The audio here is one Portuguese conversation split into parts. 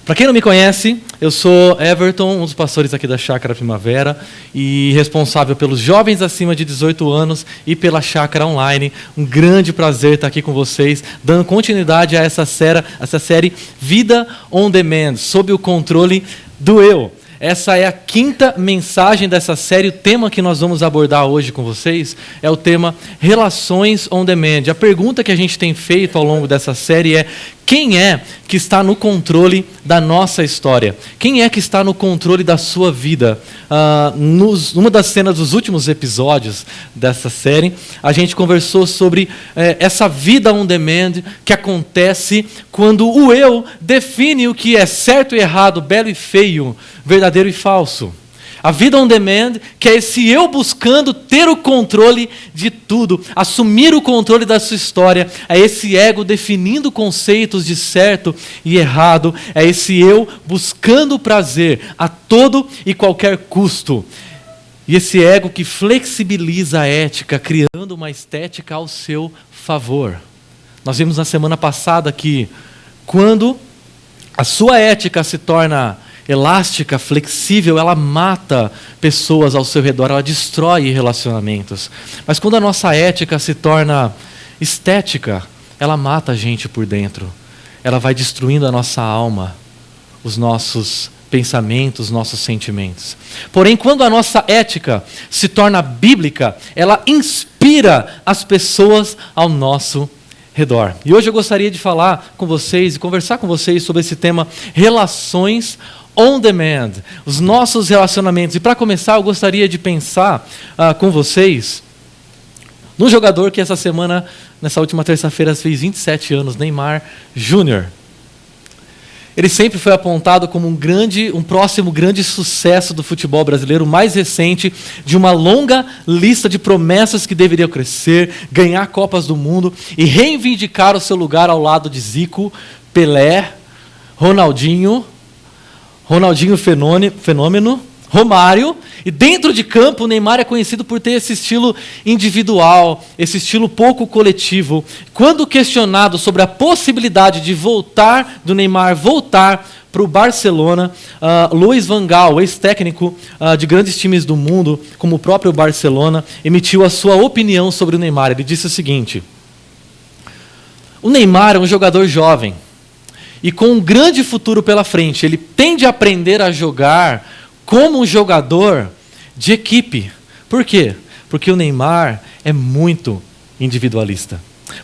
Para quem não me conhece, eu sou Everton, um dos pastores aqui da Chácara Primavera e responsável pelos jovens acima de 18 anos e pela Chácara Online. Um grande prazer estar aqui com vocês, dando continuidade a essa série Vida on Demand, sob o controle do eu. Essa é a 5ª mensagem dessa série. O tema que nós vamos abordar hoje com vocês é o tema Relações on Demand. A pergunta que a gente tem feito ao longo dessa série é: quem é que está no controle da nossa história? Quem é que está no controle da sua vida? Numa das cenas dos últimos episódios dessa série, a gente conversou sobre essa vida on demand que acontece quando o eu define o que é certo e errado, belo e feio, verdadeiro e falso. A vida on demand, que é esse eu buscando ter o controle de tudo, assumir o controle da sua história, é esse ego definindo conceitos de certo e errado, é esse eu buscando o prazer a todo e qualquer custo. E esse ego que flexibiliza a ética, criando uma estética ao seu favor. Nós vimos na semana passada que quando a sua ética se torna elástica, flexível, ela mata pessoas ao seu redor, ela destrói relacionamentos. Mas quando a nossa ética se torna estética, ela mata a gente por dentro. Ela vai destruindo a nossa alma, os nossos pensamentos, os nossos sentimentos. Porém, quando a nossa ética se torna bíblica, ela inspira as pessoas ao nosso redor. E hoje eu gostaria de falar com vocês e conversar com vocês sobre esse tema Relações on demand, os nossos relacionamentos. E para começar, eu gostaria de pensar com vocês num jogador que essa semana, nessa última terça-feira, fez 27 anos, Neymar Júnior. Ele sempre foi apontado como um próximo grande sucesso do futebol brasileiro, mais recente de uma longa lista de promessas que deveriam crescer, ganhar Copas do Mundo e reivindicar o seu lugar ao lado de Zico, Pelé, Ronaldinho Fenômeno, Romário. E dentro de campo, o Neymar é conhecido por ter esse estilo individual, esse estilo pouco coletivo. Quando questionado sobre a possibilidade de do Neymar voltar para o Barcelona, Louis van Gaal, ex-técnico de grandes times do mundo, como o próprio Barcelona, emitiu a sua opinião sobre o Neymar. Ele disse o seguinte: o Neymar é um jogador jovem e com um grande futuro pela frente. Ele tende a aprender a jogar como um jogador de equipe. Por quê? Porque o Neymar é muito individualista.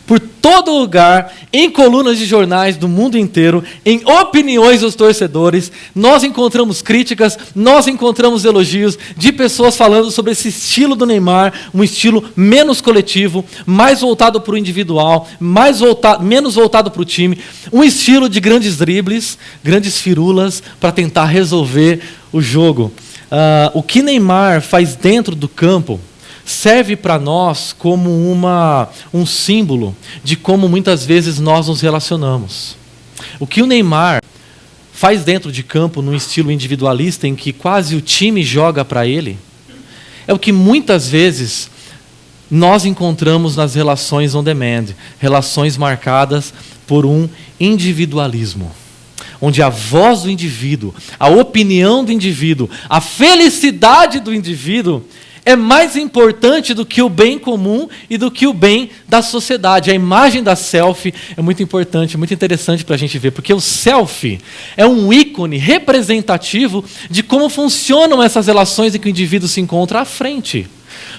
Por todo lugar, em colunas de jornais do mundo inteiro, em opiniões dos torcedores, nós encontramos críticas, nós encontramos elogios de pessoas falando sobre esse estilo do Neymar, um estilo menos coletivo, mais voltado para o individual, menos voltado para o time, um estilo de grandes dribles, grandes firulas para tentar resolver o jogo. O que Neymar faz dentro do campo serve para nós como um símbolo de como muitas vezes nós nos relacionamos. O que o Neymar faz dentro de campo, num estilo individualista, em que quase o time joga para ele, é o que muitas vezes nós encontramos nas relações on demand, relações marcadas por um individualismo, onde a voz do indivíduo, a opinião do indivíduo, a felicidade do indivíduo é mais importante do que o bem comum e do que o bem da sociedade. A imagem da selfie é muito importante, muito interessante para a gente ver, porque o selfie é um ícone representativo de como funcionam essas relações em que o indivíduo se encontra à frente.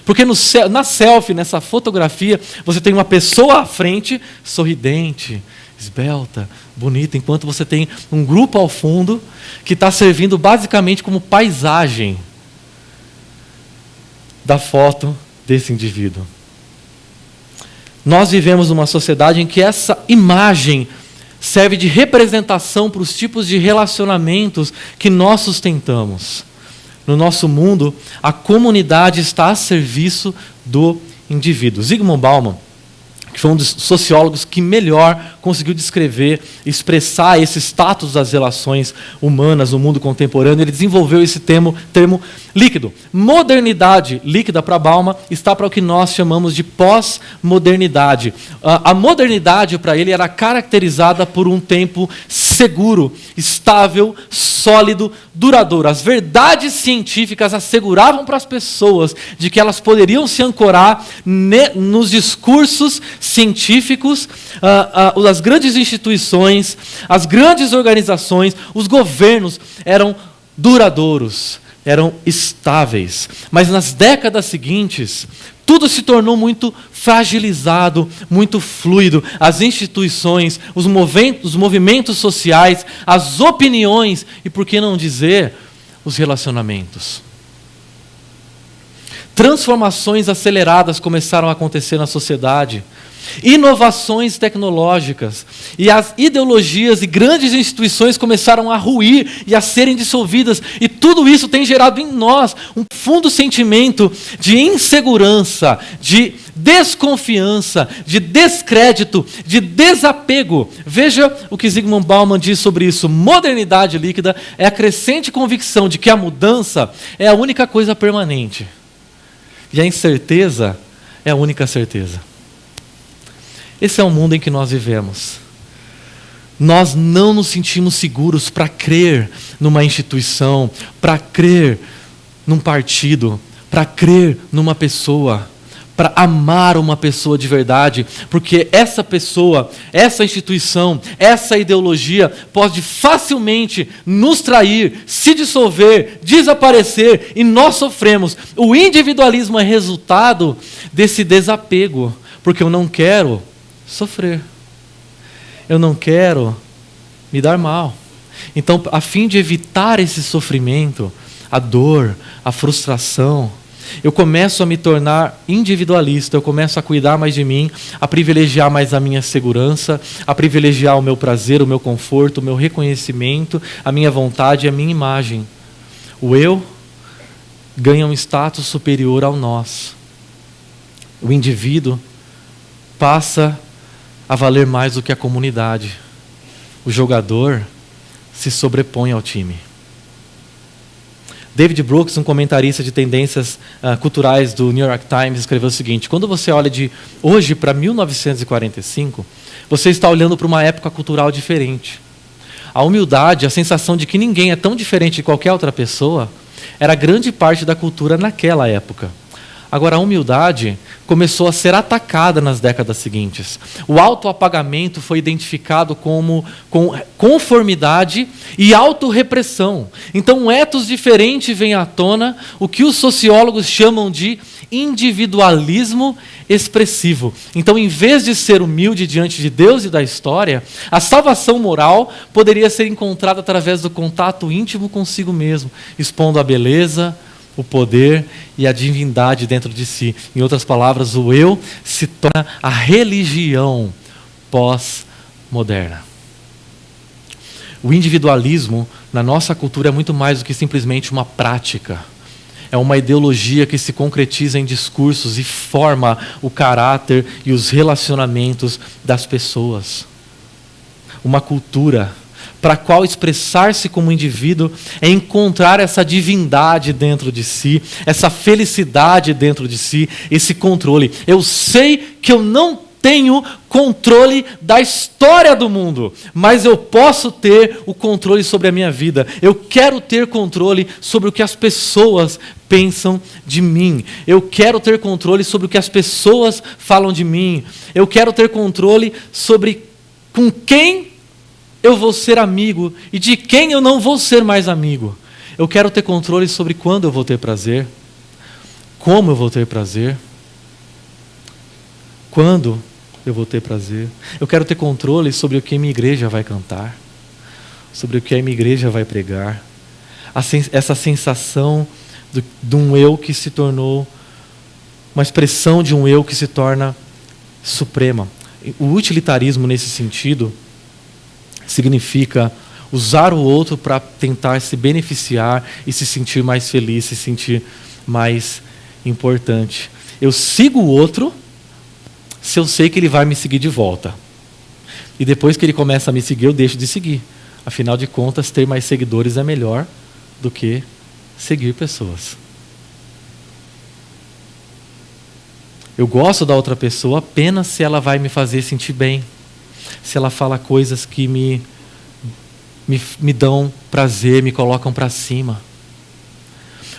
Porque na selfie, nessa fotografia, você tem uma pessoa à frente, sorridente, esbelta, bonita, enquanto você tem um grupo ao fundo que está servindo basicamente como paisagem da foto desse indivíduo. Nós vivemos numa sociedade em que essa imagem serve de representação para os tipos de relacionamentos que nós sustentamos. No nosso mundo, a comunidade está a serviço do indivíduo. Zygmunt Bauman, que foi um dos sociólogos que melhor conseguiu descrever, expressar esse status das relações humanas no mundo contemporâneo, ele desenvolveu esse termo líquido. Modernidade líquida para Bauman está para o que nós chamamos de pós-modernidade. A modernidade para ele era caracterizada por um tempo seguro, estável, sólido, duradouro. As verdades científicas asseguravam para as pessoas de que elas poderiam se ancorar nos discursos científicos, as grandes instituições, as grandes organizações, os governos eram duradouros, eram estáveis. Mas nas décadas seguintes, tudo se tornou muito fragilizado, muito fluido. As instituições, os movimentos sociais, as opiniões e, por que não dizer, os relacionamentos. Transformações aceleradas começaram a acontecer na sociedade. Inovações tecnológicas e as ideologias e grandes instituições começaram a ruir e a serem dissolvidas, e tudo isso tem gerado em nós um profundo sentimento de insegurança, de desconfiança, de descrédito, de desapego. Veja o que Zygmunt Bauman diz sobre isso. Modernidade líquida é a crescente convicção de que a mudança é a única coisa permanente e a incerteza é a única certeza. Esse é o mundo em que nós vivemos. Nós não nos sentimos seguros para crer numa instituição, para crer num partido, para crer numa pessoa, para amar uma pessoa de verdade, porque essa pessoa, essa instituição, essa ideologia pode facilmente nos trair, se dissolver, desaparecer, e nós sofremos. O individualismo é resultado desse desapego, porque eu não quero sofrer. Eu não quero me dar mal. Então, a fim de evitar esse sofrimento, a dor, a frustração, eu começo a me tornar individualista, eu começo a cuidar mais de mim, a privilegiar mais a minha segurança, a privilegiar o meu prazer, o meu conforto, o meu reconhecimento, a minha vontade e a minha imagem. O eu ganha um status superior ao nós. O indivíduo passa a valer mais do que a comunidade. O jogador se sobrepõe ao time. David Brooks, um comentarista de tendências culturais do New York Times, escreveu o seguinte: quando você olha de hoje para 1945, você está olhando para uma época cultural diferente. A humildade, a sensação de que ninguém é tão diferente de qualquer outra pessoa, era grande parte da cultura naquela época. Agora, a humildade começou a ser atacada nas décadas seguintes. O autoapagamento foi identificado com conformidade e autorrepressão. Então, um ethos diferente vem à tona, o que os sociólogos chamam de individualismo expressivo. Então, em vez de ser humilde diante de Deus e da história, a salvação moral poderia ser encontrada através do contato íntimo consigo mesmo, expondo a beleza, o poder e a divindade dentro de si. Em outras palavras, o eu se torna a religião pós-moderna. O individualismo, na nossa cultura, é muito mais do que simplesmente uma prática. É uma ideologia que se concretiza em discursos e forma o caráter e os relacionamentos das pessoas. Uma cultura para a qual expressar-se como indivíduo é encontrar essa divindade dentro de si, essa felicidade dentro de si, esse controle. Eu sei que eu não tenho controle da história do mundo, mas eu posso ter o controle sobre a minha vida. Eu quero ter controle sobre o que as pessoas pensam de mim. Eu quero ter controle sobre o que as pessoas falam de mim. Eu quero ter controle sobre com quem eu vou ser amigo e de quem eu não vou ser mais amigo. Eu quero ter controle sobre quando eu vou ter prazer, Como eu vou ter prazer? Quando eu vou ter prazer? Eu quero ter controle sobre o que a minha igreja vai cantar, sobre o que a minha igreja vai pregar. Essa sensação de um eu que se tornou uma expressão de um eu que se torna suprema. O utilitarismo, nesse sentido, significa usar o outro para tentar se beneficiar e se sentir mais feliz, se sentir mais importante. Eu sigo o outro se eu sei que ele vai me seguir de volta. E depois que ele começa a me seguir, eu deixo de seguir. Afinal de contas, ter mais seguidores é melhor do que seguir pessoas. Eu gosto da outra pessoa apenas se ela vai me fazer sentir bem, se ela fala coisas que me dão prazer, me colocam para cima.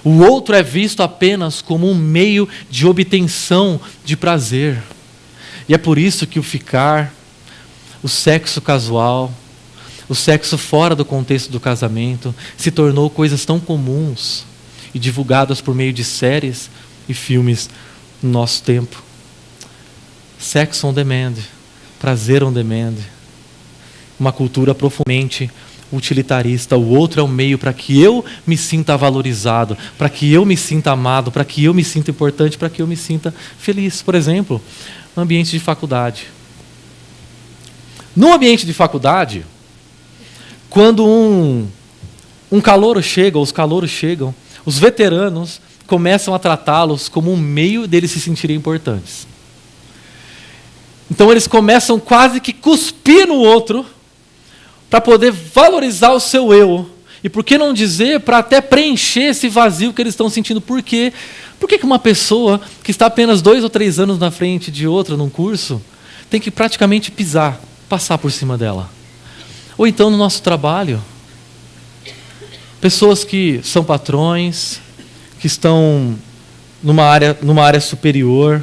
O outro é visto apenas como um meio de obtenção de prazer. E é por isso que o ficar, o sexo casual, o sexo fora do contexto do casamento se tornou coisas tão comuns e divulgadas por meio de séries e filmes no nosso tempo. Sex on demand, prazer on demand. Uma cultura profundamente utilitarista. O outro é o meio para que eu me sinta valorizado, para que eu me sinta amado, para que eu me sinta importante, para que eu me sinta feliz. Por exemplo, no ambiente de faculdade. No ambiente de faculdade, quando um calouro chega, ou os calouros chegam, os veteranos começam a tratá-los como um meio deles se sentirem importantes. Então eles começam quase que cuspir no outro para poder valorizar o seu eu. E por que não dizer, para até preencher esse vazio que eles estão sentindo. Por quê? Por que uma pessoa que está apenas 2 ou 3 anos na frente de outra num curso tem que praticamente passar por cima dela? Ou então no nosso trabalho, pessoas que são patrões, que estão numa área superior,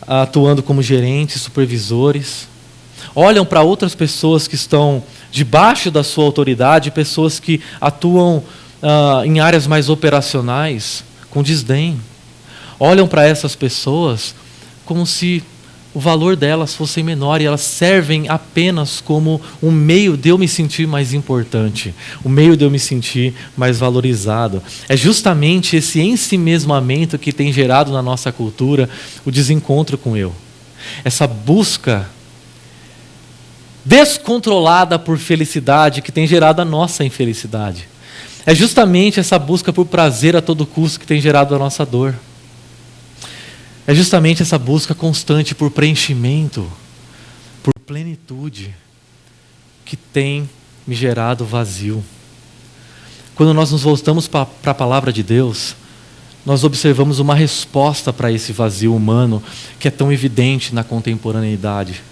atuando como gerentes, supervisores, olham para outras pessoas que estão debaixo da sua autoridade, pessoas que atuam em áreas mais operacionais, com desdém. Olham para essas pessoas como se o valor delas fosse menor e elas servem apenas como um meio de eu me sentir mais importante, um meio de eu me sentir mais valorizado. É justamente esse ensimesmamento que tem gerado na nossa cultura o desencontro com eu. Essa busca descontrolada por felicidade que tem gerado a nossa infelicidade. É justamente essa busca por prazer a todo custo que tem gerado a nossa dor. É justamente essa busca constante por preenchimento, por plenitude, que tem me gerado vazio. Quando nós nos voltamos para a palavra de Deus, nós observamos uma resposta para esse vazio humano que é tão evidente na contemporaneidade.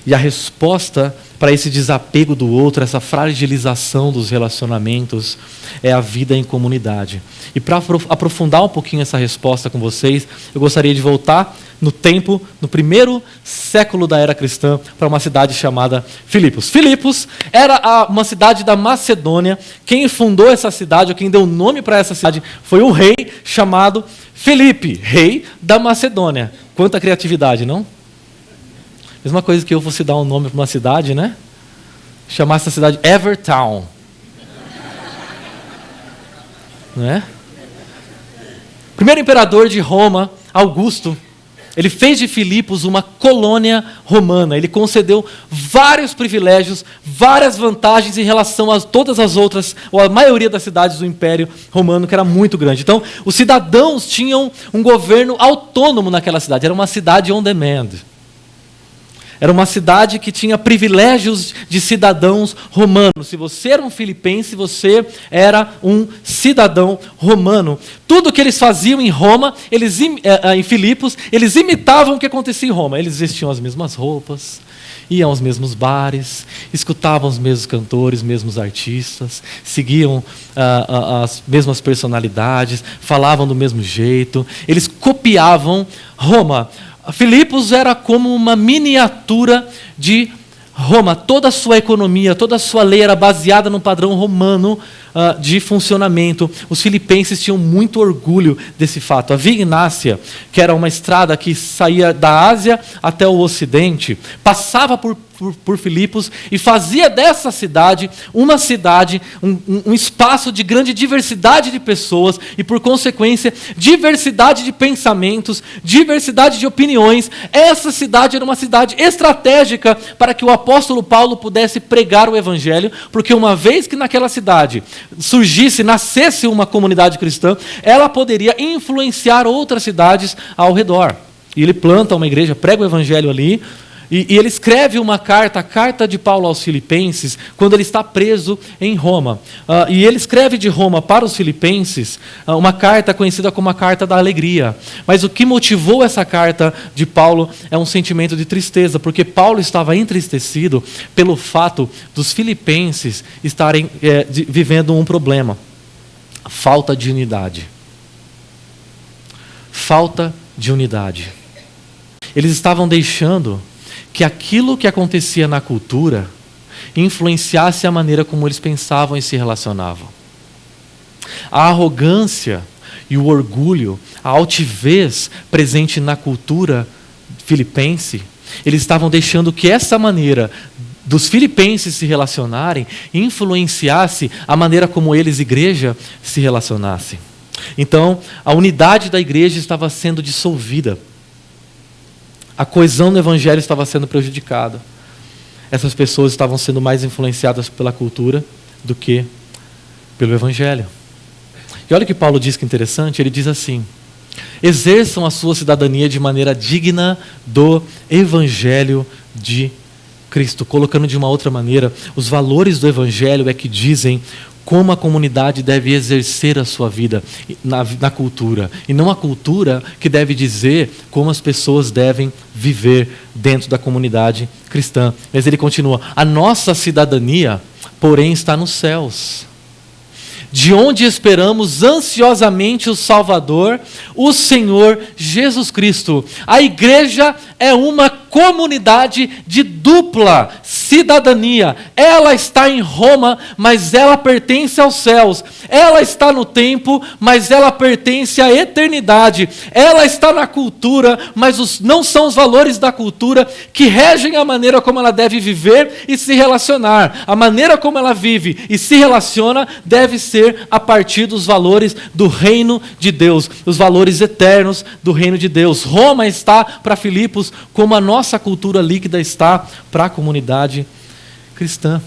E a resposta para esse desapego do outro, essa fragilização dos relacionamentos, é a vida em comunidade. E para aprofundar um pouquinho essa resposta com vocês, eu gostaria de voltar no tempo, no primeiro século da era cristã, para uma cidade chamada Filipos. Filipos era uma cidade da Macedônia. Quem fundou essa cidade, ou quem deu nome para essa cidade, foi um rei chamado Filipe, rei da Macedônia. Quanta criatividade, não? Mesma coisa que eu fosse dar um nome para uma cidade, né? Chamar essa cidade Evertown. Não é? Primeiro imperador de Roma, Augusto, ele fez de Filipos uma colônia romana. Ele concedeu vários privilégios, várias vantagens em relação a todas as outras, ou a maioria das cidades do Império Romano, que era muito grande. Então, os cidadãos tinham um governo autônomo naquela cidade. Era uma cidade on demand. Era uma cidade que tinha privilégios de cidadãos romanos. Se você era um filipense, você era um cidadão romano. Tudo que eles faziam em Roma, em Filipos, eles imitavam o que acontecia em Roma. Eles vestiam as mesmas roupas, iam aos mesmos bares, escutavam os mesmos cantores, os mesmos artistas, seguiam as mesmas personalidades, falavam do mesmo jeito. Eles copiavam Roma. Filipos era como uma miniatura de Roma. Toda a sua economia, toda a sua lei era baseada no padrão romano, de funcionamento. Os filipenses tinham muito orgulho desse fato. A Via Ignácia, que era uma estrada que saía da Ásia até o Ocidente, passava por Filipos e fazia dessa cidade uma cidade, um espaço de grande diversidade de pessoas e, por consequência, diversidade de pensamentos, diversidade de opiniões. Essa cidade era uma cidade estratégica para que o apóstolo Paulo pudesse pregar o evangelho, porque uma vez que naquela cidade nascesse uma comunidade cristã, ela poderia influenciar outras cidades ao redor. E ele planta uma igreja, prega o evangelho ali. E ele escreve uma carta, a carta de Paulo aos Filipenses, quando ele está preso em Roma. E ele escreve de Roma para os Filipenses uma carta conhecida como a Carta da Alegria. Mas o que motivou essa carta de Paulo é um sentimento de tristeza, porque Paulo estava entristecido pelo fato dos filipenses estarem vivendo um problema: falta de unidade. Falta de unidade. Eles estavam deixando que aquilo que acontecia na cultura influenciasse a maneira como eles pensavam e se relacionavam. A arrogância e o orgulho, a altivez presente na cultura filipense, eles estavam deixando que essa maneira dos filipenses se relacionarem influenciasse a maneira como eles, igreja, se relacionassem. Então, a unidade da igreja estava sendo dissolvida. A coesão do evangelho estava sendo prejudicada. Essas pessoas estavam sendo mais influenciadas pela cultura do que pelo evangelho. E olha o que Paulo diz, que interessante. Ele diz assim: exerçam a sua cidadania de maneira digna do evangelho de Cristo. Colocando de uma outra maneira, os valores do evangelho é que dizem como a comunidade deve exercer a sua vida na cultura. E não a cultura que deve dizer como as pessoas devem viver dentro da comunidade cristã. Mas ele continua: a nossa cidadania, porém, está nos céus, de onde esperamos ansiosamente o Salvador, o Senhor Jesus Cristo. A igreja é uma comunidade de dupla cidadania. Ela está em Roma, mas ela pertence aos céus. Ela está no tempo, mas ela pertence à eternidade. Ela está na cultura, mas não são os valores da cultura que regem a maneira como ela deve viver e se relacionar. A maneira como ela vive e se relaciona deve ser a partir dos valores do reino de Deus, os valores eternos do reino de Deus. Roma está para Filipos como a nossa cultura líquida está para a comunidade cristã.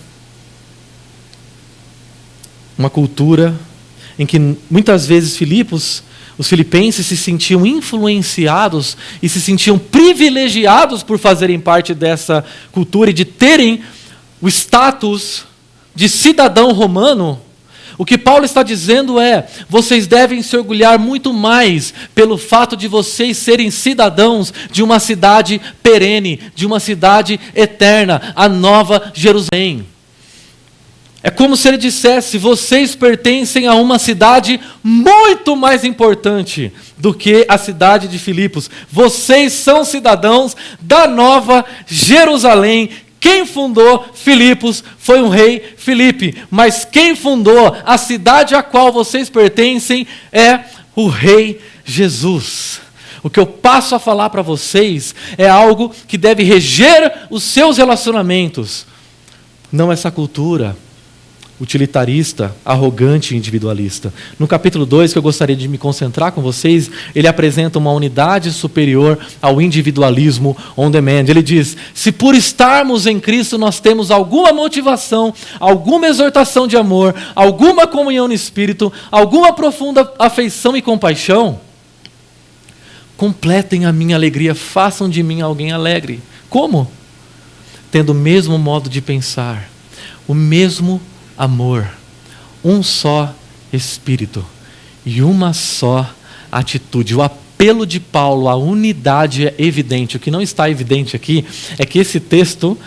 Uma cultura em que muitas vezes os filipenses se sentiam influenciados e se sentiam privilegiados por fazerem parte dessa cultura e de terem o status de cidadão romano. O que Paulo está dizendo é: vocês devem se orgulhar muito mais pelo fato de vocês serem cidadãos de uma cidade perene, de uma cidade eterna, a Nova Jerusalém. É como se ele dissesse: vocês pertencem a uma cidade muito mais importante do que a cidade de Filipos. Vocês são cidadãos da Nova Jerusalém. Quem fundou Filipos foi um rei Filipe, mas quem fundou a cidade a qual vocês pertencem é o rei Jesus. O que eu passo a falar para vocês é algo que deve reger os seus relacionamentos, não essa cultura utilitarista, arrogante e individualista. No capítulo 2, que eu gostaria de me concentrar com vocês, ele apresenta uma unidade superior ao individualismo on demand. Ele diz: se por estarmos em Cristo nós temos alguma motivação, alguma exortação de amor, alguma comunhão no Espírito, alguma profunda afeição e compaixão, completem a minha alegria, façam de mim alguém alegre. Como? Tendo o mesmo modo de pensar, o mesmo amor, um só Espírito e uma só atitude. O apelo de Paulo à unidade é evidente. O que não está evidente aqui é que esse texto,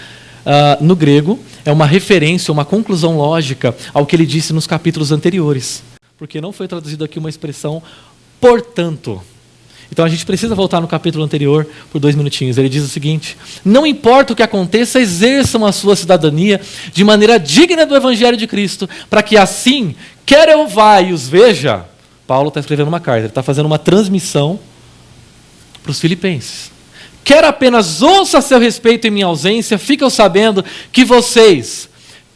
no grego, é uma referência, uma conclusão lógica ao que ele disse nos capítulos anteriores. Porque não foi traduzido aqui uma expressão portanto. Então a gente precisa voltar no capítulo anterior por 2 minutinhos. Ele diz o seguinte: não importa o que aconteça, exerçam a sua cidadania de maneira digna do Evangelho de Cristo, para que assim, quer eu vá e os veja. Paulo está escrevendo uma carta, ele está fazendo uma transmissão para os filipenses. Quer apenas ouça a seu respeito em minha ausência, ficam sabendo que vocês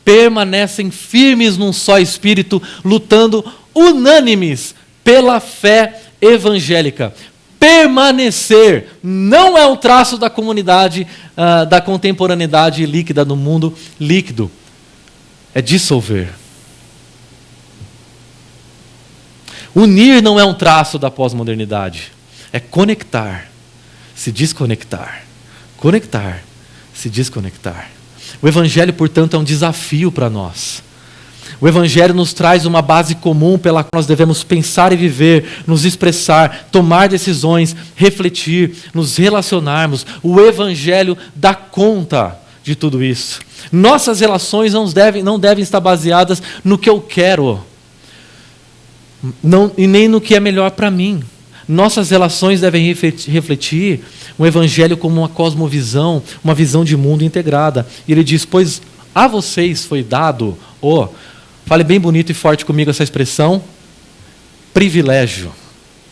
permanecem firmes num só espírito, lutando unânimes pela fé evangélica. Permanecer não é um traço da comunidade, da contemporaneidade líquida no mundo líquido. É dissolver. Unir não é um traço da pós-modernidade. É conectar, se desconectar. Conectar, se desconectar. O Evangelho, portanto, é um desafio para nós. O Evangelho nos traz uma base comum pela qual nós devemos pensar e viver, nos expressar, tomar decisões, refletir, nos relacionarmos. O Evangelho dá conta de tudo isso. Nossas relações não devem estar baseadas no que eu quero, e nem no que é melhor para mim. Nossas relações devem refletir o Evangelho como uma cosmovisão, uma visão de mundo integrada. E ele diz: pois a vocês foi dado fale bem bonito e forte comigo essa expressão, privilégio.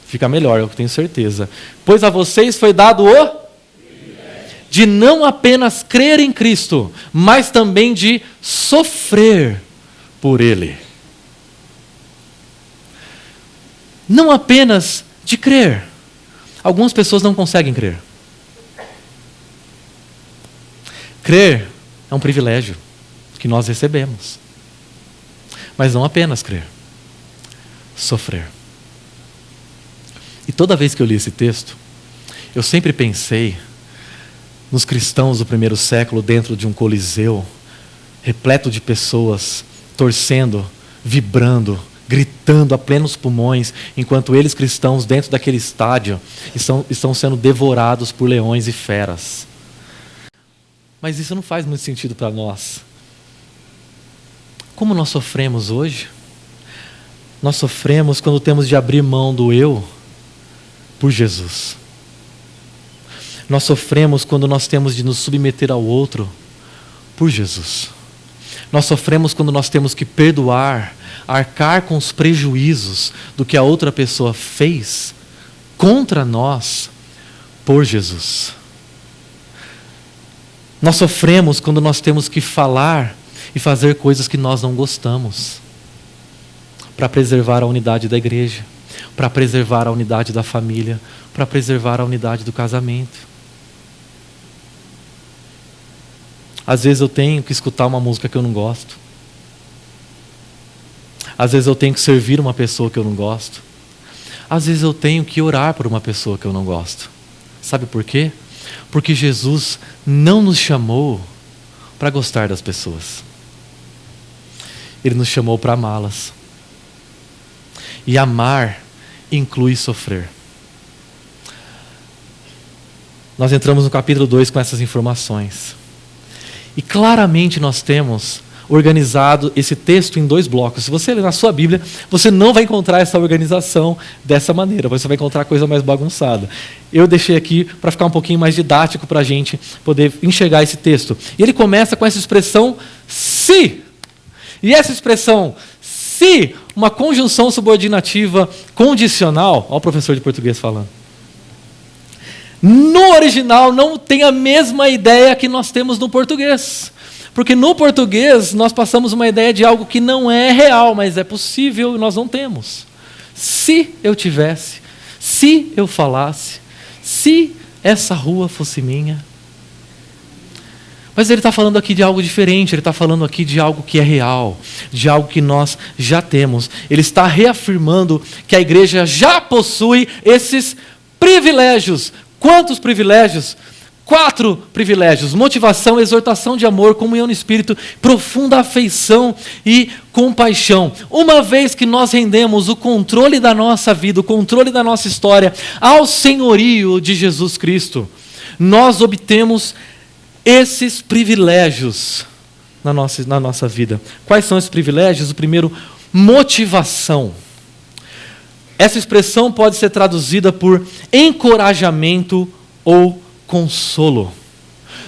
Fica melhor, eu tenho certeza. Pois a vocês foi dado de não apenas crer em Cristo, mas também de sofrer por Ele. Não apenas de crer. Algumas pessoas não conseguem crer. Crer é um privilégio que nós recebemos. Mas não apenas crer. Sofrer. E toda vez que eu li esse texto, eu sempre pensei nos cristãos do primeiro século dentro de um coliseu, repleto de pessoas, torcendo, vibrando, gritando a plenos pulmões, enquanto eles, cristãos, dentro daquele estádio, estão sendo devorados por leões e feras. Mas isso não faz muito sentido para nós. Como nós sofremos hoje? Nós sofremos quando temos de abrir mão do eu por Jesus. Nós sofremos quando nós temos de nos submeter ao outro por Jesus. Nós sofremos quando nós temos que perdoar, arcar com os prejuízos do que a outra pessoa fez contra nós por Jesus. Nós sofremos quando nós temos que falar e fazer coisas que nós não gostamos para preservar a unidade da igreja, para preservar a unidade da família, para preservar a unidade do casamento. Às vezes eu tenho que escutar uma música que eu não gosto. Às vezes eu tenho que servir uma pessoa que eu não gosto. Às vezes eu tenho que orar por uma pessoa que eu não gosto. Sabe por quê? Porque Jesus não nos chamou para gostar das pessoas. Ele nos chamou para amá-las. E amar inclui sofrer. Nós entramos no capítulo 2 com essas informações. E claramente nós temos organizado esse texto em 2 blocos. Se você ler na sua Bíblia, você não vai encontrar essa organização dessa maneira. Você vai encontrar coisa mais bagunçada. Eu deixei aqui para ficar um pouquinho mais didático para a gente poder enxergar esse texto. E ele começa com essa expressão se. E essa expressão se, uma conjunção subordinativa condicional. Olha o professor de português falando. No original não tem a mesma ideia que nós temos no português. Porque no português nós passamos uma ideia de algo que não é real, mas é possível e nós não temos. Se eu tivesse, se eu falasse, se essa rua fosse minha. Mas ele está falando aqui de algo diferente, ele está falando aqui de algo que é real, de algo que nós já temos. Ele está reafirmando que a igreja já possui esses privilégios. Quantos privilégios? 4 privilégios: motivação, exortação de amor, comunhão no Espírito, profunda afeição e compaixão. Uma vez que nós rendemos o controle da nossa vida, o controle da nossa história ao senhorio de Jesus Cristo, nós obtemos esses privilégios na nossa vida. Quais são esses privilégios? O primeiro, motivação. Essa expressão pode ser traduzida por encorajamento ou consolo.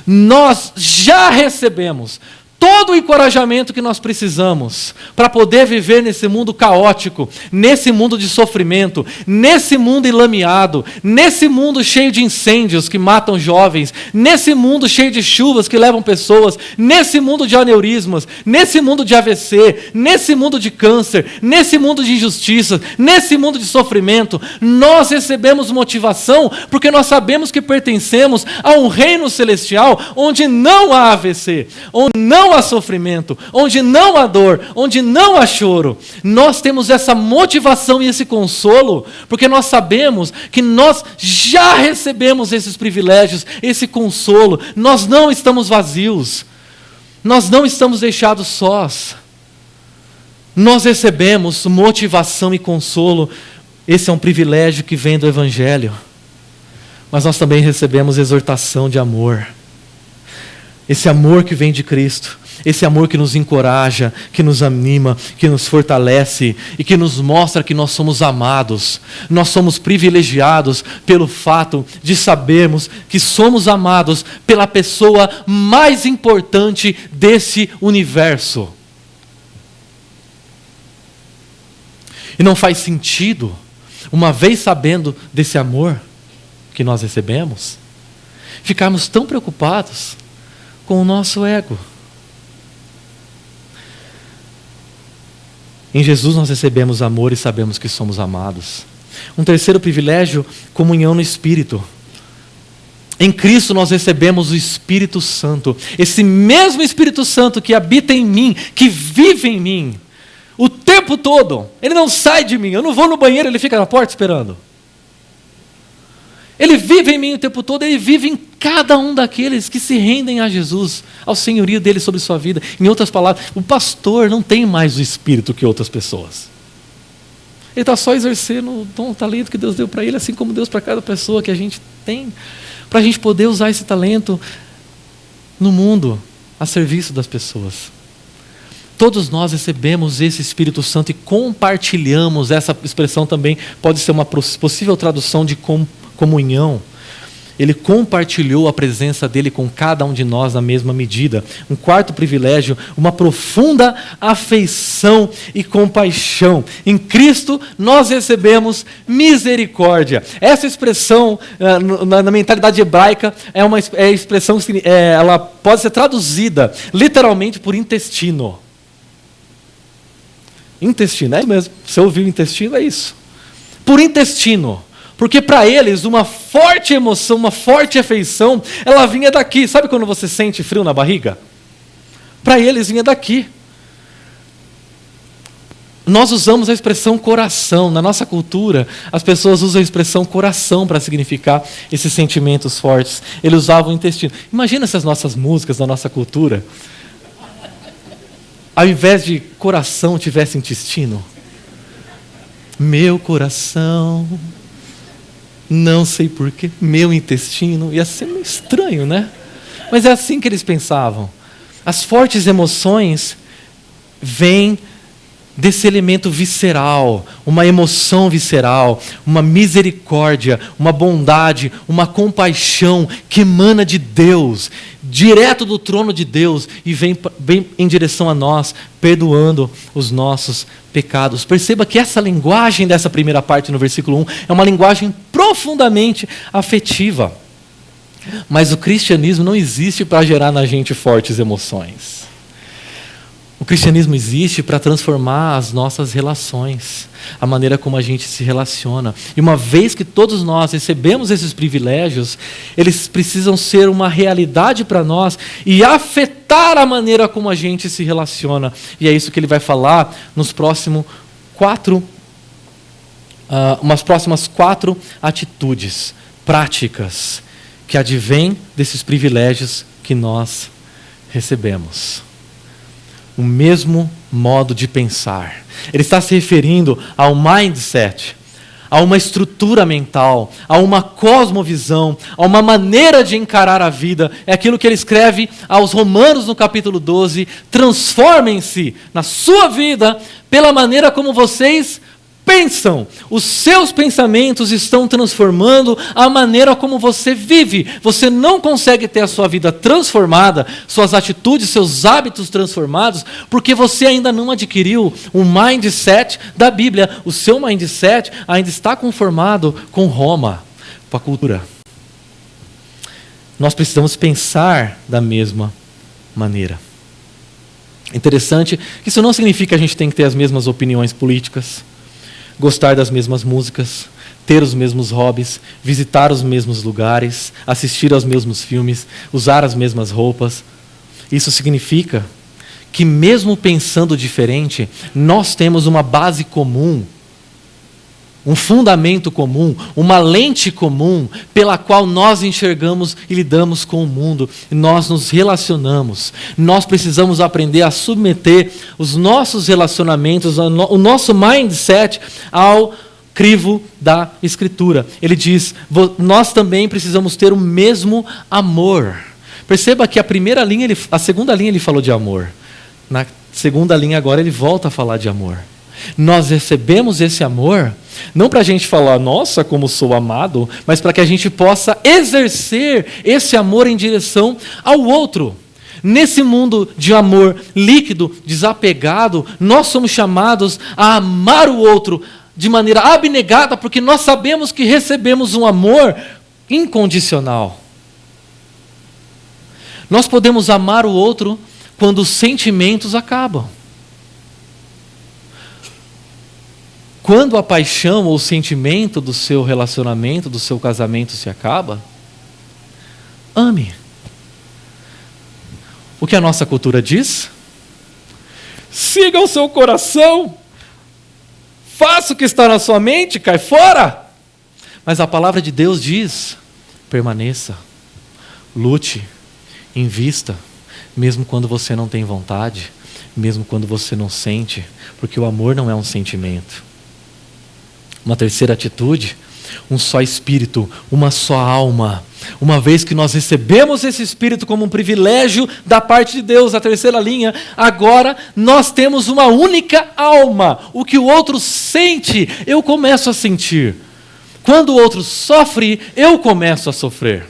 Nós já recebemos todo o encorajamento que nós precisamos para poder viver nesse mundo caótico, nesse mundo de sofrimento, nesse mundo enlameado, nesse mundo cheio de incêndios que matam jovens, nesse mundo cheio de chuvas que levam pessoas, nesse mundo de aneurismas, nesse mundo de AVC, nesse mundo de câncer, nesse mundo de injustiça, nesse mundo de sofrimento. Nós recebemos motivação porque nós sabemos que pertencemos a um reino celestial onde não há AVC, onde não há sofrimento, onde não há dor, onde não há choro. Nós temos essa motivação e esse consolo, porque nós sabemos que nós já recebemos esses privilégios, esse consolo. Nós não estamos vazios, nós não estamos deixados sós. Nós recebemos motivação e consolo. Esse é um privilégio que vem do Evangelho. Mas nós também recebemos exortação de amor. Esse amor que vem de Cristo. Esse amor que nos encoraja, que nos anima, que nos fortalece e que nos mostra que nós somos amados. Nós somos privilegiados pelo fato de sabermos que somos amados pela pessoa mais importante desse universo. E não faz sentido, uma vez sabendo desse amor que nós recebemos, ficarmos tão preocupados com o nosso ego. Em Jesus nós recebemos amor e sabemos que somos amados. Um terceiro privilégio, comunhão no Espírito. Em Cristo nós recebemos o Espírito Santo. Esse mesmo Espírito Santo que habita em mim, que vive em mim, o tempo todo. Ele não sai de mim. Eu não vou no banheiro, ele fica na porta esperando. Ele vive em mim o tempo todo, ele vive em cada um daqueles que se rendem a Jesus, ao senhorio dele sobre sua vida. Em outras palavras, o pastor não tem mais o Espírito que outras pessoas. Ele está só exercendo o dom, o talento que Deus deu para ele, assim como Deus para cada pessoa que a gente tem, para a gente poder usar esse talento no mundo, a serviço das pessoas. Todos nós recebemos esse Espírito Santo e compartilhamos. Essa expressão também pode ser uma possível tradução de comunhão. Ele compartilhou a presença dele com cada um de nós na mesma medida. Um quarto privilégio, uma profunda afeição e compaixão. Em Cristo nós recebemos misericórdia. Essa expressão na mentalidade hebraica é uma expressão que ela pode ser traduzida literalmente por intestino. Intestino, é isso mesmo. Você ouviu intestino, é isso. Por intestino. Porque para eles, uma forte emoção, uma forte afeição, ela vinha daqui. Sabe quando você sente frio na barriga? Para eles vinha daqui. Nós usamos a expressão coração. Na nossa cultura, as pessoas usam a expressão coração para significar esses sentimentos fortes. Eles usavam o intestino. Imagina se as nossas músicas da nossa cultura, ao invés de coração, tivesse intestino. Meu coração, não sei porquê, meu intestino. Ia ser meio estranho, né? Mas é assim que eles pensavam. As fortes emoções vêm desse elemento visceral, uma emoção visceral, uma misericórdia, uma bondade, uma compaixão que emana de Deus, direto do trono de Deus, e vem em direção a nós, perdoando os nossos pecados. Perceba que essa linguagem dessa primeira parte no versículo 1 é uma linguagem profundamente afetiva. Mas o cristianismo não existe para gerar na gente fortes emoções. O cristianismo existe para transformar as nossas relações, a maneira como a gente se relaciona. E uma vez que todos nós recebemos esses privilégios, eles precisam ser uma realidade para nós e afetar a maneira como a gente se relaciona. E é isso que ele vai falar nos próximos umas próximas 4 atitudes práticas que advêm desses privilégios que nós recebemos. O mesmo modo de pensar. Ele está se referindo ao mindset, a uma estrutura mental, a uma cosmovisão, a uma maneira de encarar a vida. É aquilo que ele escreve aos Romanos no capítulo 12. Transformem-se na sua vida pela maneira como vocês pensam. Os seus pensamentos estão transformando a maneira como você vive. Você não consegue ter a sua vida transformada, suas atitudes, seus hábitos transformados, porque você ainda não adquiriu o mindset da Bíblia. O seu mindset ainda está conformado com Roma, com a cultura. Nós precisamos pensar da mesma maneira. Interessante que isso não significa que a gente tem que ter as mesmas opiniões políticas, gostar das mesmas músicas, ter os mesmos hobbies, visitar os mesmos lugares, assistir aos mesmos filmes, usar as mesmas roupas. Isso significa que mesmo pensando diferente, nós temos uma base comum, um fundamento comum, uma lente comum pela qual nós enxergamos e lidamos com o mundo. Nós nos relacionamos. Nós precisamos aprender a submeter os nossos relacionamentos, o nosso mindset ao crivo da Escritura. Ele diz, nós também precisamos ter o mesmo amor. Perceba que a segunda linha ele falou de amor. Na segunda linha agora ele volta a falar de amor. Nós recebemos esse amor, não para a gente falar, nossa, como sou amado, mas para que a gente possa exercer esse amor em direção ao outro. Nesse mundo de amor líquido, desapegado, nós somos chamados a amar o outro de maneira abnegada, porque nós sabemos que recebemos um amor incondicional. Nós podemos amar o outro quando os sentimentos acabam. Quando a paixão ou o sentimento do seu relacionamento, do seu casamento se acaba, ame. O que a nossa cultura diz? Siga o seu coração, faça o que está na sua mente, cai fora. Mas a palavra de Deus diz, permaneça, lute, invista, mesmo quando você não tem vontade, mesmo quando você não sente, porque o amor não é um sentimento. Uma terceira atitude, um só espírito, uma só alma. Uma vez que nós recebemos esse espírito como um privilégio da parte de Deus, a terceira linha, agora nós temos uma única alma. O que o outro sente, eu começo a sentir. Quando o outro sofre, eu começo a sofrer.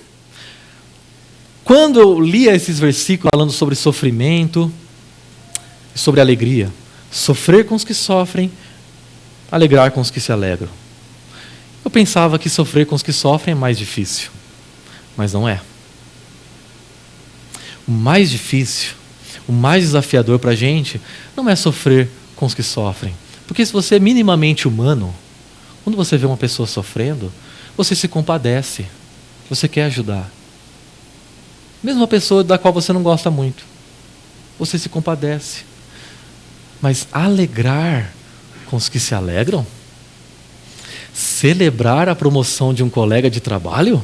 Quando eu lia esses versículos falando sobre sofrimento e sobre alegria, sofrer com os que sofrem, alegrar com os que se alegram. Eu pensava que sofrer com os que sofrem é mais difícil, mas não é. O mais difícil, o mais desafiador para a gente, não é sofrer com os que sofrem. Porque se você é minimamente humano, quando você vê uma pessoa sofrendo, você se compadece, você quer ajudar. Mesmo uma pessoa da qual você não gosta muito, você se compadece. Mas alegrar com os que se alegram? Celebrar a promoção de um colega de trabalho?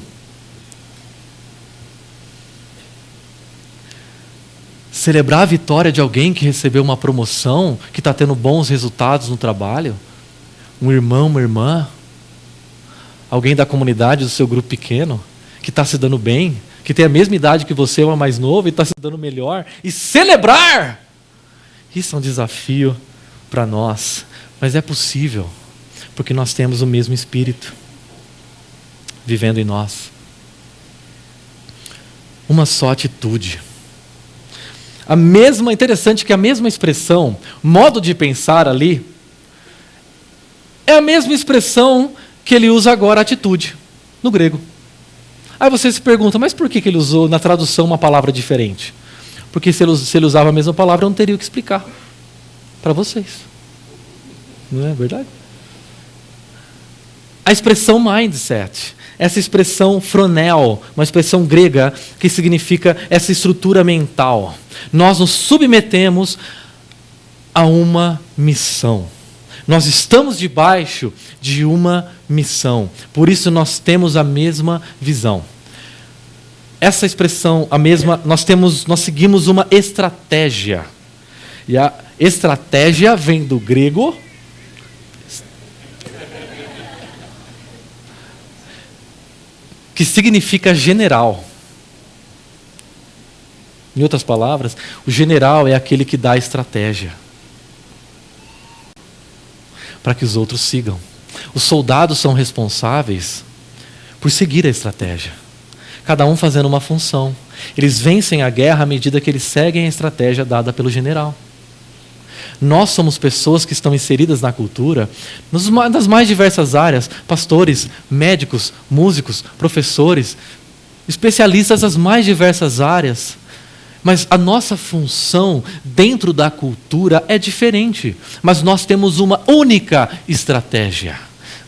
Celebrar a vitória de alguém que recebeu uma promoção, que está tendo bons resultados no trabalho? Um irmão, uma irmã? Alguém da comunidade, do seu grupo pequeno, que está se dando bem, que tem a mesma idade que você, ou é mais novo, e está se dando melhor? E celebrar! Isso é um desafio para nós. Mas é possível, porque nós temos o mesmo Espírito vivendo em nós. Uma só atitude. Interessante que a mesma expressão, modo de pensar ali, é a mesma expressão que ele usa agora, atitude, no grego. Aí você se pergunta, mas por que ele usou na tradução uma palavra diferente? Porque se ele usava a mesma palavra, eu não teria o que explicar para vocês. Não é verdade? A expressão mindset, essa expressão phronel, uma expressão grega que significa essa estrutura mental. Nós nos submetemos a uma missão. Nós estamos debaixo de uma missão. Por isso nós temos a mesma visão. Essa expressão, a mesma, nós seguimos uma estratégia. E a estratégia vem do grego que significa general. Em outras palavras, o general é aquele que dá a estratégia. para que os outros sigam. Os soldados são responsáveis por seguir a estratégia, cada um fazendo uma função. Eles vencem a guerra à medida que eles seguem a estratégia dada pelo general. Nós somos pessoas que estão inseridas na cultura nas mais diversas áreas, pastores, médicos, músicos, professores, especialistas das mais diversas áreas. Mas a nossa função dentro da cultura é diferente. Mas nós temos uma única estratégia,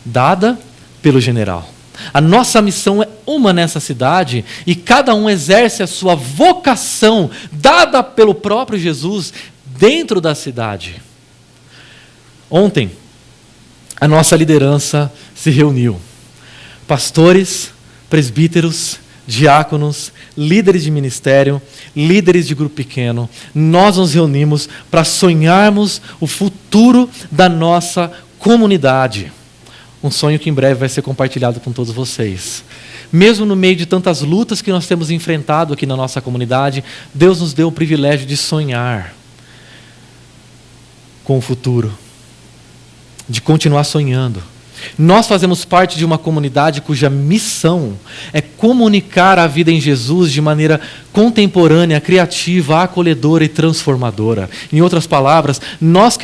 dada pelo general. A nossa missão é uma nessa cidade e cada um exerce a sua vocação, dada pelo próprio Jesus, dentro da cidade. Ontem, a nossa liderança se reuniu. Pastores, presbíteros, diáconos, líderes de ministério, líderes de grupo pequeno, nós nos reunimos para sonharmos o futuro da nossa comunidade. Um sonho que em breve vai ser compartilhado com todos vocês. Mesmo no meio de tantas lutas que nós temos enfrentado aqui na nossa comunidade, Deus nos deu o privilégio de sonhar com o futuro, de continuar sonhando. Nós fazemos parte de uma comunidade cuja missão é comunicar a vida em Jesus de maneira contemporânea, criativa, acolhedora e transformadora. Em outras palavras, nós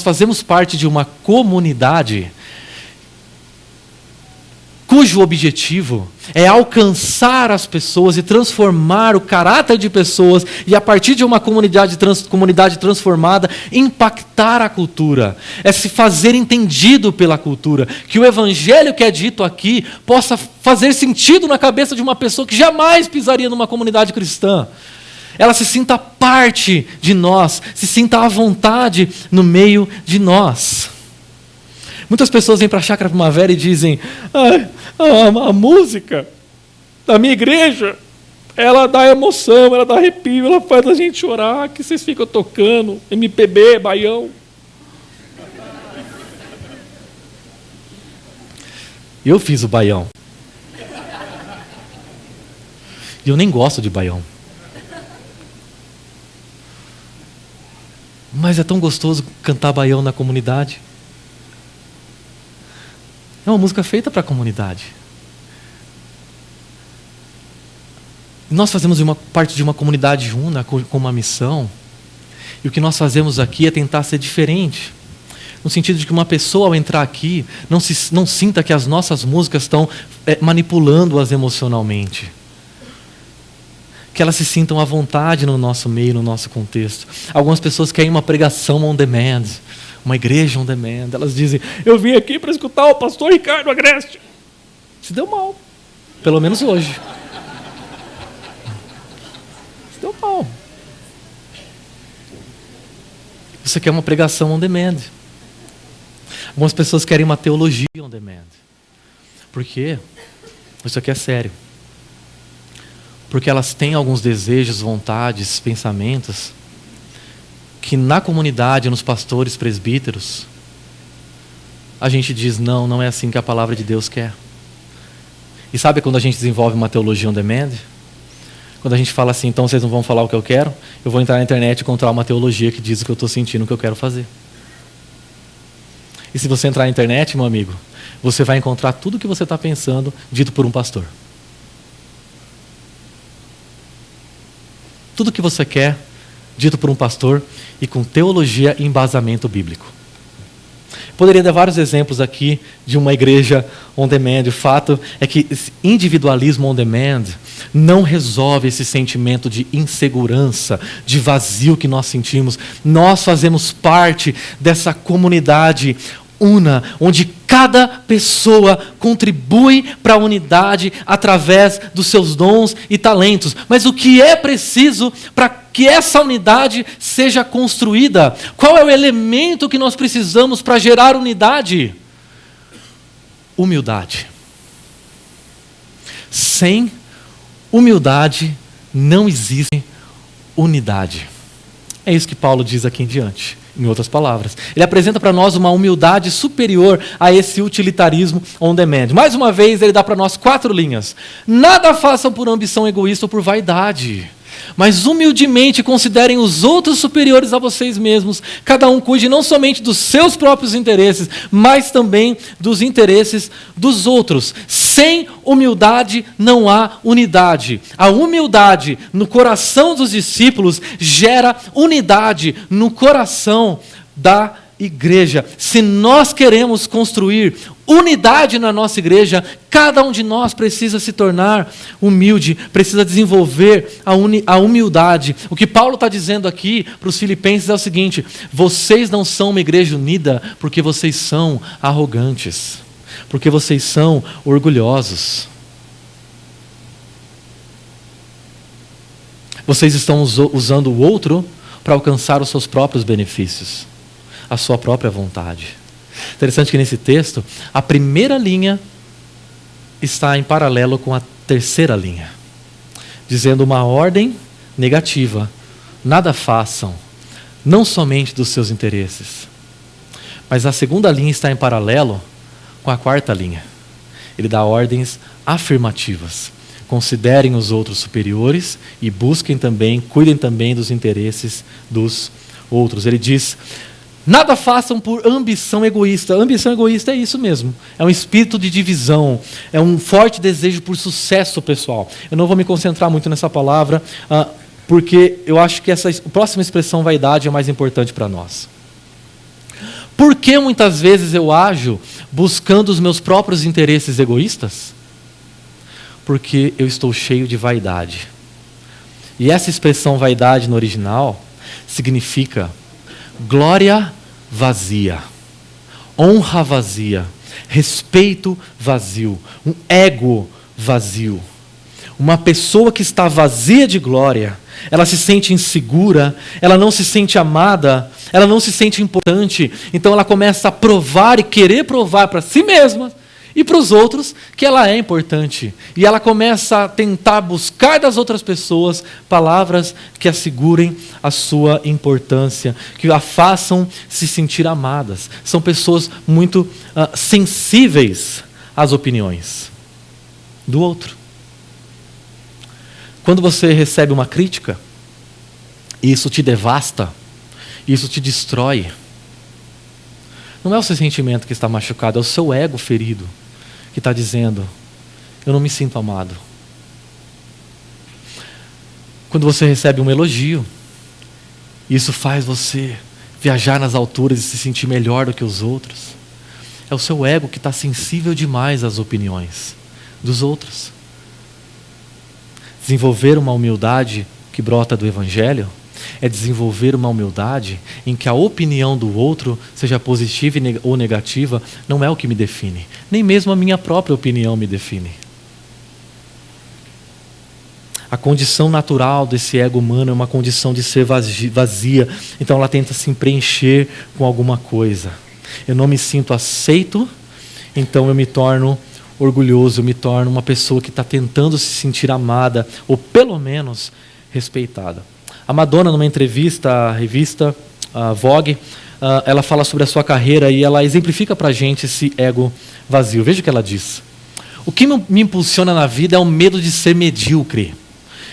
fazemos parte de uma comunidade cujo objetivo é alcançar as pessoas e transformar o caráter de pessoas e, a partir de uma comunidade transformada, impactar a cultura. É se fazer entendido pela cultura. Que o evangelho que é dito aqui possa fazer sentido na cabeça de uma pessoa que jamais pisaria numa comunidade cristã. Ela se sinta parte de nós, se sinta à vontade no meio de nós. Muitas pessoas vêm para a Chácara Primavera e dizem: a música da minha igreja, ela dá emoção, ela dá arrepio, ela faz a gente chorar, que vocês ficam tocando MPB, baião. Eu fiz o baião. E eu nem gosto de baião. Mas é tão gostoso cantar baião na comunidade. É uma música feita para a comunidade. Nós fazemos parte de uma comunidade una, com uma missão. E o que nós fazemos aqui é tentar ser diferente. No sentido de que uma pessoa, ao entrar aqui, não sinta que as nossas músicas estão manipulando-as emocionalmente. Que elas se sintam à vontade no nosso meio, no nosso contexto. Algumas pessoas querem uma pregação on demand. Uma igreja on demand. Elas dizem: eu vim aqui para escutar o pastor Ricardo Agreste. Se deu mal. Pelo menos hoje. Se deu mal. Você quer uma pregação on demand. Algumas pessoas querem uma teologia on demand. Por quê? Isso aqui é sério. Porque elas têm alguns desejos, vontades, pensamentos que na comunidade, nos pastores, presbíteros, a gente diz: não é assim que a palavra de Deus quer. E sabe quando a gente desenvolve uma teologia on demand? Quando a gente fala assim: então vocês não vão falar o que eu quero, eu vou entrar na internet e encontrar uma teologia que diz o que eu estou sentindo, o que eu quero fazer. E se você entrar na internet, meu amigo, você vai encontrar tudo o que você está pensando dito por um pastor. Tudo o que você quer dito por um pastor e com teologia e embasamento bíblico. Poderia dar vários exemplos aqui de uma igreja on demand. O fato é que esse individualismo on demand não resolve esse sentimento de insegurança, de vazio que nós sentimos. Nós fazemos parte dessa comunidade una, onde cada pessoa contribui para a unidade através dos seus dons e talentos. Mas o que é preciso para que essa unidade seja construída? Qual é o elemento que nós precisamos para gerar unidade? Humildade. Sem humildade não existe unidade. É isso que Paulo diz aqui em diante. Em outras palavras, ele apresenta para nós uma humildade superior a esse utilitarismo on demand. Mais uma vez, ele dá para nós 4 linhas. Nada façam por ambição egoísta ou por vaidade. mas humildemente considerem os outros superiores a vocês mesmos. Cada um cuide não somente dos seus próprios interesses, mas também dos interesses dos outros. Sem humildade não há unidade. A humildade no coração dos discípulos gera unidade no coração da igreja. Se nós queremos construir unidade na nossa igreja, cada um de nós precisa se tornar humilde, precisa desenvolver a humildade. O que Paulo está dizendo aqui para os filipenses é o seguinte: vocês não são uma igreja unida porque vocês são arrogantes, porque vocês são orgulhosos. Vocês estão usando o outro para alcançar os seus próprios benefícios, a sua própria vontade. Interessante que nesse texto, a primeira linha está em paralelo com a terceira linha, dizendo uma ordem negativa: nada façam, não somente dos seus interesses. Mas a segunda linha está em paralelo com a quarta linha. Ele dá ordens afirmativas: considerem os outros superiores e busquem também, cuidem também dos interesses dos outros. Ele diz: nada façam por ambição egoísta. Ambição egoísta é isso mesmo. É um espírito de divisão. É um forte desejo por sucesso pessoal. Eu não vou me concentrar muito nessa palavra, porque eu acho que essa próxima expressão, vaidade, é mais importante para nós. Por que muitas vezes eu ajo buscando os meus próprios interesses egoístas? Porque eu estou cheio de vaidade. E essa expressão vaidade no original significa glória vazia, honra vazia, respeito vazio, um ego vazio. Uma pessoa que está vazia de glória, ela se sente insegura, ela não se sente amada, ela não se sente importante, então ela começa a provar e querer provar para si mesma e para os outros que ela é importante. E ela começa a tentar buscar das outras pessoas palavras que assegurem a sua importância, que a façam se sentir amadas. São pessoas muito sensíveis às opiniões do outro. Quando você recebe uma crítica, isso te devasta, isso te destrói. Não é o seu sentimento que está machucado, é o seu ego ferido que está dizendo: eu não me sinto amado. Quando você recebe um elogio, isso faz você viajar nas alturas e se sentir melhor do que os outros. É o seu ego que está sensível demais às opiniões dos outros. Desenvolver uma humildade que brota do Evangelho é desenvolver uma humildade em que a opinião do outro, seja positiva ou negativa, não é o que me define. Nem mesmo a minha própria opinião me define. A condição natural desse ego humano é uma condição de ser vazia. Então ela tenta se preencher com alguma coisa. Eu não me sinto aceito, então eu me torno orgulhoso, eu me torno uma pessoa que está tentando se sentir amada, ou pelo menos respeitada. A Madonna, numa entrevista à revista Vogue, ela fala sobre a sua carreira e ela exemplifica para a gente esse ego vazio. Veja o que ela diz: o que me impulsiona na vida é o medo de ser medíocre.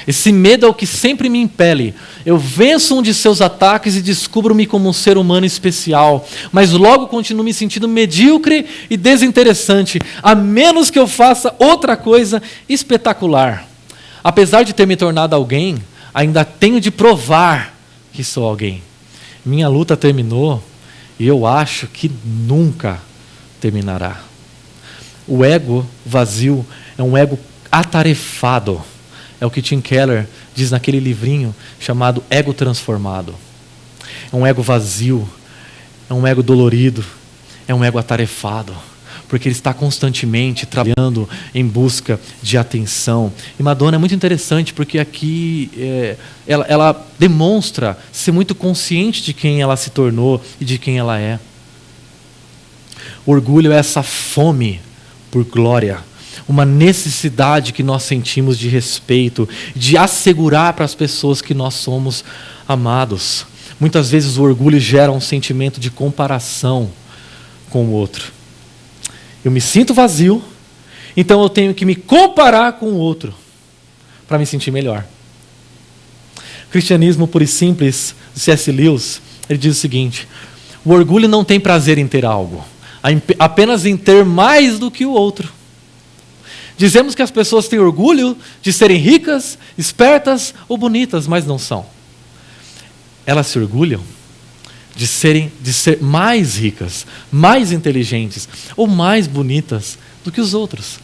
Esse medo é o que sempre me impele. Eu venço um de seus ataques e descubro-me como um ser humano especial, mas logo continuo me sentindo medíocre e desinteressante, a menos que eu faça outra coisa espetacular. Apesar de ter me tornado alguém, ainda tenho de provar que sou alguém. Minha luta terminou e eu acho que nunca terminará. O ego vazio é um ego atarefado. É o que Tim Keller diz naquele livrinho chamado Ego Transformado. É um ego vazio, é um ego dolorido, é um ego atarefado, porque ele está constantemente trabalhando em busca de atenção. E Madonna é muito interessante porque aqui ela demonstra ser muito consciente de quem ela se tornou e de quem ela é. O orgulho é essa fome por glória, uma necessidade que nós sentimos de respeito, de assegurar para as pessoas que nós somos amados. Muitas vezes o orgulho gera um sentimento de comparação com o outro. Eu me sinto vazio, então eu tenho que me comparar com o outro para me sentir melhor. Cristianismo Puro e Simples, de C.S. Lewis, ele diz o seguinte: o orgulho não tem prazer em ter algo, apenas em ter mais do que o outro. Dizemos que as pessoas têm orgulho de serem ricas, espertas ou bonitas, mas não são. Elas se orgulham de ser mais ricas, mais inteligentes ou mais bonitas do que os outros.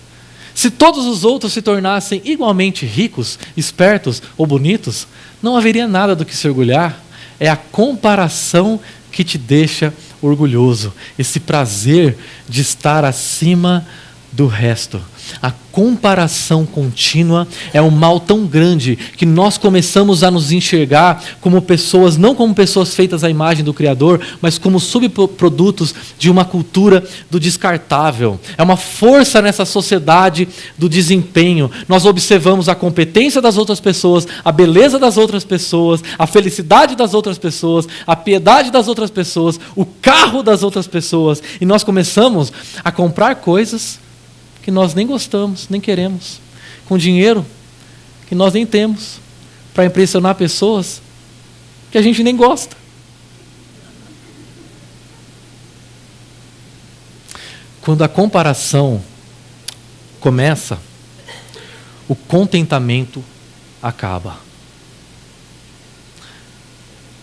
Se todos os outros se tornassem igualmente ricos, espertos ou bonitos, não haveria nada do que se orgulhar. É a comparação que te deixa orgulhoso, esse prazer de estar acima do resto. A comparação contínua é um mal tão grande que nós começamos a nos enxergar como pessoas, não como pessoas feitas à imagem do Criador, mas como subprodutos de uma cultura do descartável. É uma força nessa sociedade do desempenho. Nós observamos a competência das outras pessoas, a beleza das outras pessoas, a felicidade das outras pessoas, a piedade das outras pessoas, o carro das outras pessoas, e nós começamos a comprar coisas que nós nem gostamos, nem queremos, com dinheiro que nós nem temos, para impressionar pessoas que a gente nem gosta. Quando a comparação começa, o contentamento acaba.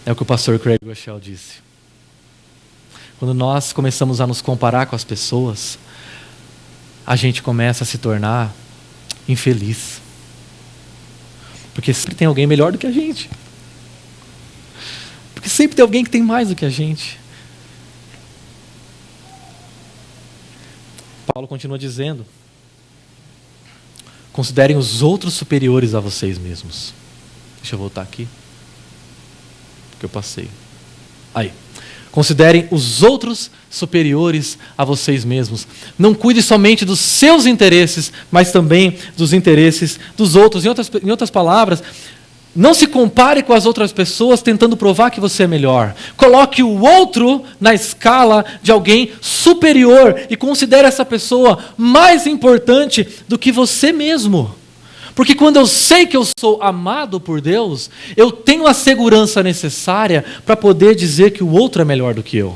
É o que o pastor Craig Groeschel disse. Quando nós começamos a nos comparar com as pessoas, a gente começa a se tornar infeliz. Porque sempre tem alguém melhor do que a gente. Porque sempre tem alguém que tem mais do que a gente. Paulo continua dizendo: considerem os outros superiores a vocês mesmos. Deixa eu voltar aqui, porque eu passei. Aí. Considerem os outros superiores a vocês mesmos. Não cuide somente dos seus interesses, mas também dos interesses dos outros. Em outras palavras, não se compare com as outras pessoas tentando provar que você é melhor. Coloque o outro na escala de alguém superior e considere essa pessoa mais importante do que você mesmo. Porque quando eu sei que eu sou amado por Deus, eu tenho a segurança necessária para poder dizer que o outro é melhor do que eu.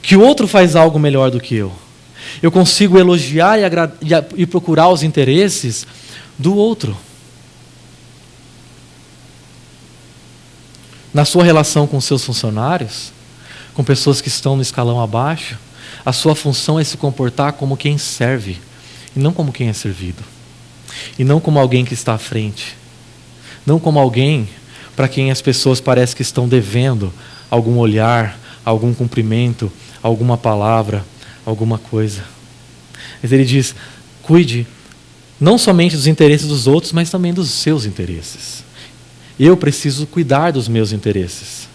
Que o outro faz algo melhor do que eu. Eu consigo elogiar e procurar os interesses do outro. Na sua relação com seus funcionários, com pessoas que estão no escalão abaixo, a sua função é se comportar como quem serve, e não como quem é servido. E não como alguém que está à frente. Não como alguém para quem as pessoas parecem que estão devendo algum olhar, algum cumprimento, alguma palavra, alguma coisa. Mas ele diz: cuide não somente dos interesses dos outros, mas também dos seus interesses. Eu preciso cuidar dos meus interesses.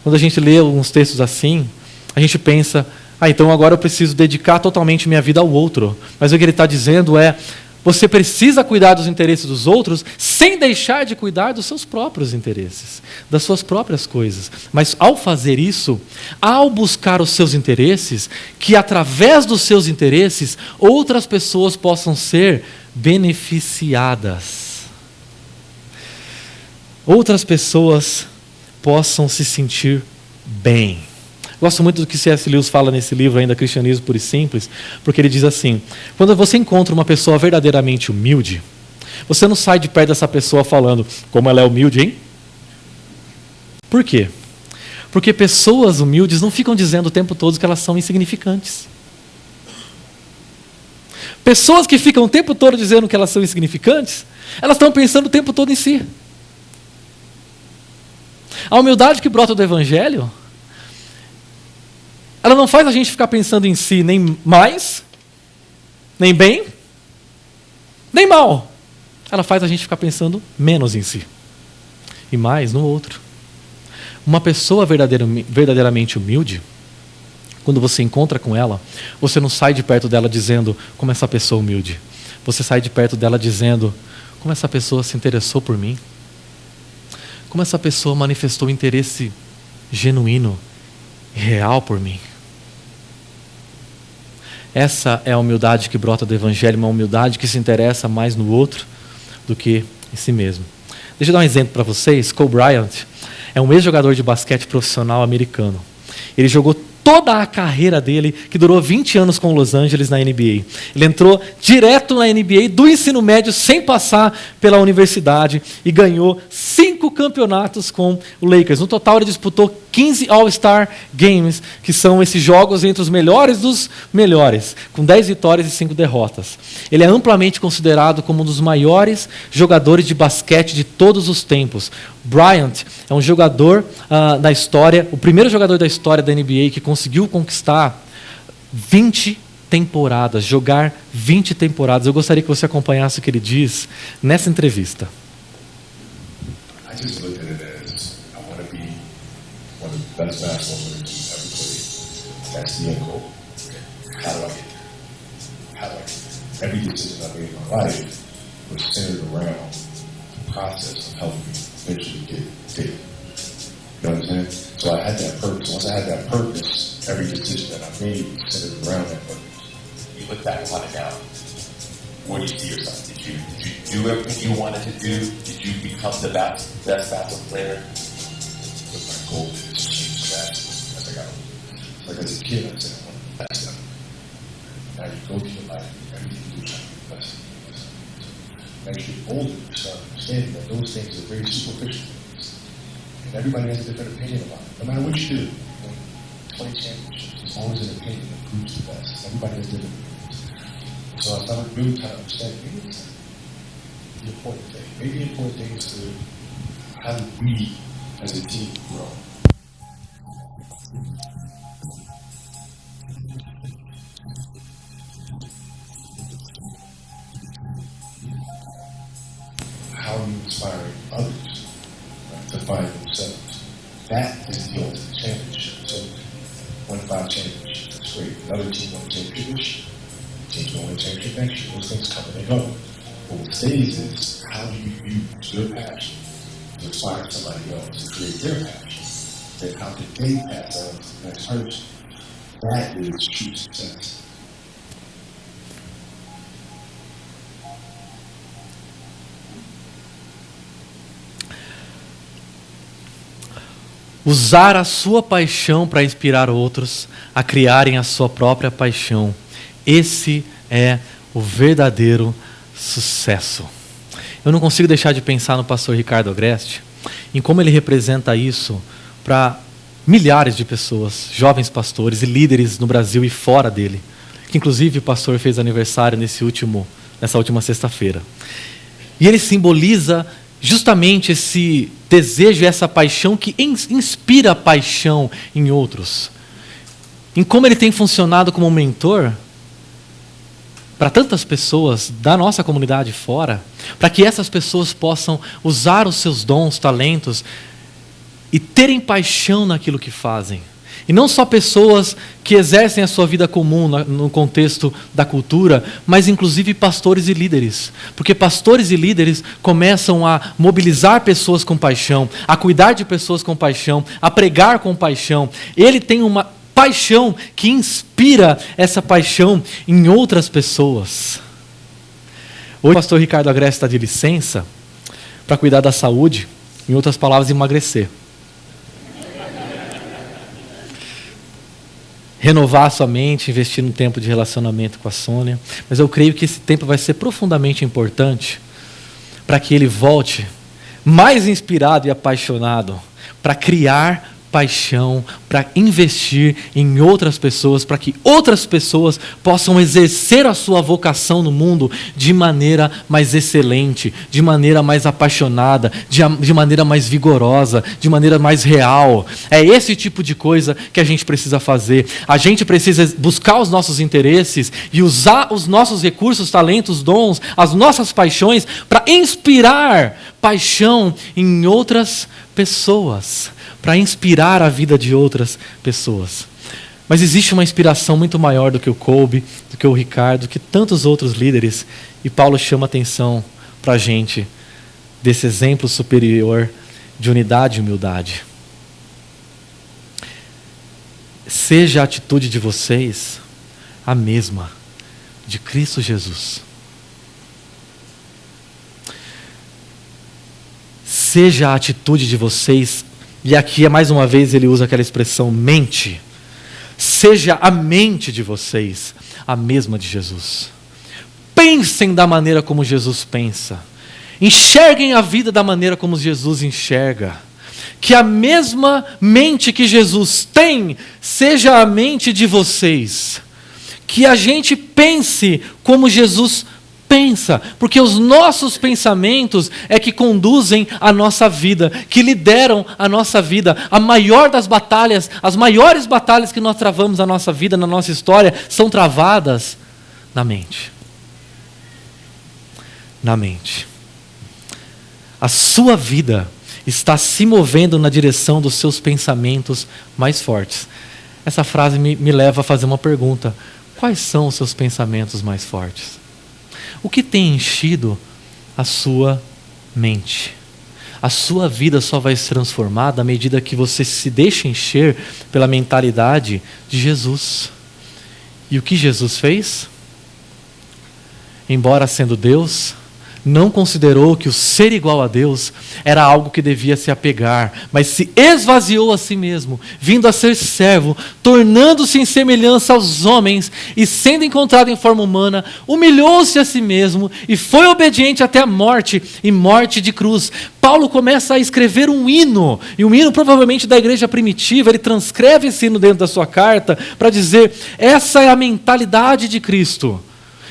Quando a gente lê alguns textos assim, a gente pensa: então agora eu preciso dedicar totalmente minha vida ao outro. Mas o que ele está dizendo é: você precisa cuidar dos interesses dos outros sem deixar de cuidar dos seus próprios interesses, das suas próprias coisas. Mas ao fazer isso, ao buscar os seus interesses, que através dos seus interesses outras pessoas possam ser beneficiadas. Outras pessoas possam se sentir bem. Gosto muito do que C.S. Lewis fala nesse livro ainda, Cristianismo Puro e Simples, porque ele diz assim: quando você encontra uma pessoa verdadeiramente humilde, você não sai de perto dessa pessoa falando: como ela é humilde, hein? Por quê? Porque pessoas humildes não ficam dizendo o tempo todo que elas são insignificantes. Pessoas que ficam o tempo todo dizendo que elas são insignificantes, elas estão pensando o tempo todo em si. A humildade que brota do Evangelho, ela não faz a gente ficar pensando em si nem mais, nem bem, nem mal. Ela faz a gente ficar pensando menos em si e mais no outro. Uma pessoa verdadeiramente humilde, quando você encontra com ela, você não sai de perto dela dizendo: como essa pessoa humilde. Você sai de perto dela dizendo: como essa pessoa se interessou por mim. Como essa pessoa manifestou interesse genuíno e real por mim. Essa é a humildade que brota do Evangelho, uma humildade que se interessa mais no outro do que em si mesmo. Deixa eu dar um exemplo para vocês. Kobe Bryant é um ex-jogador de basquete profissional americano. Ele jogou toda a carreira dele, que durou 20 anos com Los Angeles na NBA. Ele entrou direto na NBA do ensino médio, sem passar pela universidade, e ganhou 5 campeonatos com o Lakers. No total, ele disputou 15 All-Star Games, que são esses jogos entre os melhores dos melhores, com 10 vitórias e 5 derrotas. Ele é amplamente considerado como um dos maiores jogadores de basquete de todos os tempos. Bryant é um jogador da história, o primeiro jogador da história da NBA que conseguiu conquistar 20 temporadas, jogar 20 temporadas. Eu gostaria que você acompanhasse o que ele diz nessa entrevista. I just looked at it as I want to be one of the best basketball players ever played. That's the end goal. Okay. How do I get there? How do I get there? Every decision I made in my life was centered around the process of helping me eventually get there. You know what I'm saying? So I had that purpose. Once I had that purpose, every decision that I made was centered around that purpose. You look back on it now. Where do you see yourself? Did you do everything you wanted to do? Did you become the best basketball player? But my goal is to change basketball. I think like as a kid, I said I want to be the best ever. Now you go through your life, everything you do, try to be the best. As you get older, you start understanding that those things are very superficial things. And everybody has a different opinion about it. No matter what you do, 20 championships, there's always an opinion that proves the best. Everybody has different opinions. So I started really trying to understand maybe it's the important thing. Maybe the important thing is to how do we as a team grow. How are you inspiring others to find themselves? That is the ultimate championship. So, won 5 championships, that's great. Another team won a championship this year. Teams won a championship next year. Those things come and they go. But what stays is how do you use your passion to inspire somebody else to create their passion? Then how can they pass that on to the next person? That is true success. Usar a sua paixão para inspirar outros a criarem a sua própria paixão. Esse é o verdadeiro sucesso. Eu não consigo deixar de pensar no pastor Ricardo Agreste, em como ele representa isso para milhares de pessoas, jovens pastores e líderes no Brasil e fora dele, que inclusive o pastor fez aniversário nessa última sexta-feira. E ele simboliza justamente esse desejo, essa paixão que inspira paixão em outros. Em como ele tem funcionado como mentor para tantas pessoas da nossa comunidade fora, para que essas pessoas possam usar os seus dons, talentos e terem paixão naquilo que fazem. E não só pessoas que exercem a sua vida comum no contexto da cultura, mas inclusive pastores e líderes. Porque pastores e líderes começam a mobilizar pessoas com paixão, a cuidar de pessoas com paixão, a pregar com paixão. Ele tem uma paixão que inspira essa paixão em outras pessoas. Hoje o pastor Ricardo Agreste está de licença para cuidar da saúde, em outras palavras, emagrecer. Renovar a sua mente, investir no tempo de relacionamento com a Sônia. Mas eu creio que esse tempo vai ser profundamente importante para que ele volte mais inspirado e apaixonado para criar paixão, para investir em outras pessoas, para que outras pessoas possam exercer a sua vocação no mundo de maneira mais excelente, de maneira mais apaixonada, de maneira mais vigorosa, de maneira mais real. É esse tipo de coisa que a gente precisa fazer. A gente precisa buscar os nossos interesses e usar os nossos recursos, talentos, dons, as nossas paixões para inspirar paixão em outras pessoas, para inspirar a vida de outras pessoas. Mas existe uma inspiração muito maior do que o Kobe, do que o Ricardo, do que tantos outros líderes, e Paulo chama atenção para a gente desse exemplo superior de unidade e humildade. Seja a atitude de vocês a mesma de Cristo Jesus. seja a atitude de vocês, e aqui mais uma vez ele usa aquela expressão mente, seja a mente de vocês a mesma de Jesus. Pensem da maneira como Jesus pensa. Enxerguem a vida da maneira como Jesus enxerga. Que a mesma mente que Jesus tem seja a mente de vocês. Que a gente pense como Jesus pensa, porque os nossos pensamentos é que conduzem a nossa vida, que lideram a nossa vida. A maior das batalhas, as maiores batalhas que nós travamos na nossa vida, na nossa história, são travadas na mente. Na mente. A sua vida está se movendo na direção dos seus pensamentos mais fortes. Essa frase me leva a fazer uma pergunta. Quais são os seus pensamentos mais fortes? O que tem enchido a sua mente? A sua vida só vai ser transformada à medida que você se deixa encher pela mentalidade de Jesus. E o que Jesus fez? Embora sendo Deus, não considerou que o ser igual a Deus era algo que devia se apegar, mas se esvaziou a si mesmo, vindo a ser servo, tornando-se em semelhança aos homens e sendo encontrado em forma humana, humilhou-se a si mesmo e foi obediente até a morte e morte de cruz. Paulo começa a escrever um hino, e um hino provavelmente da igreja primitiva. Ele transcreve esse hino dentro da sua carta para dizer: essa é a mentalidade de Cristo.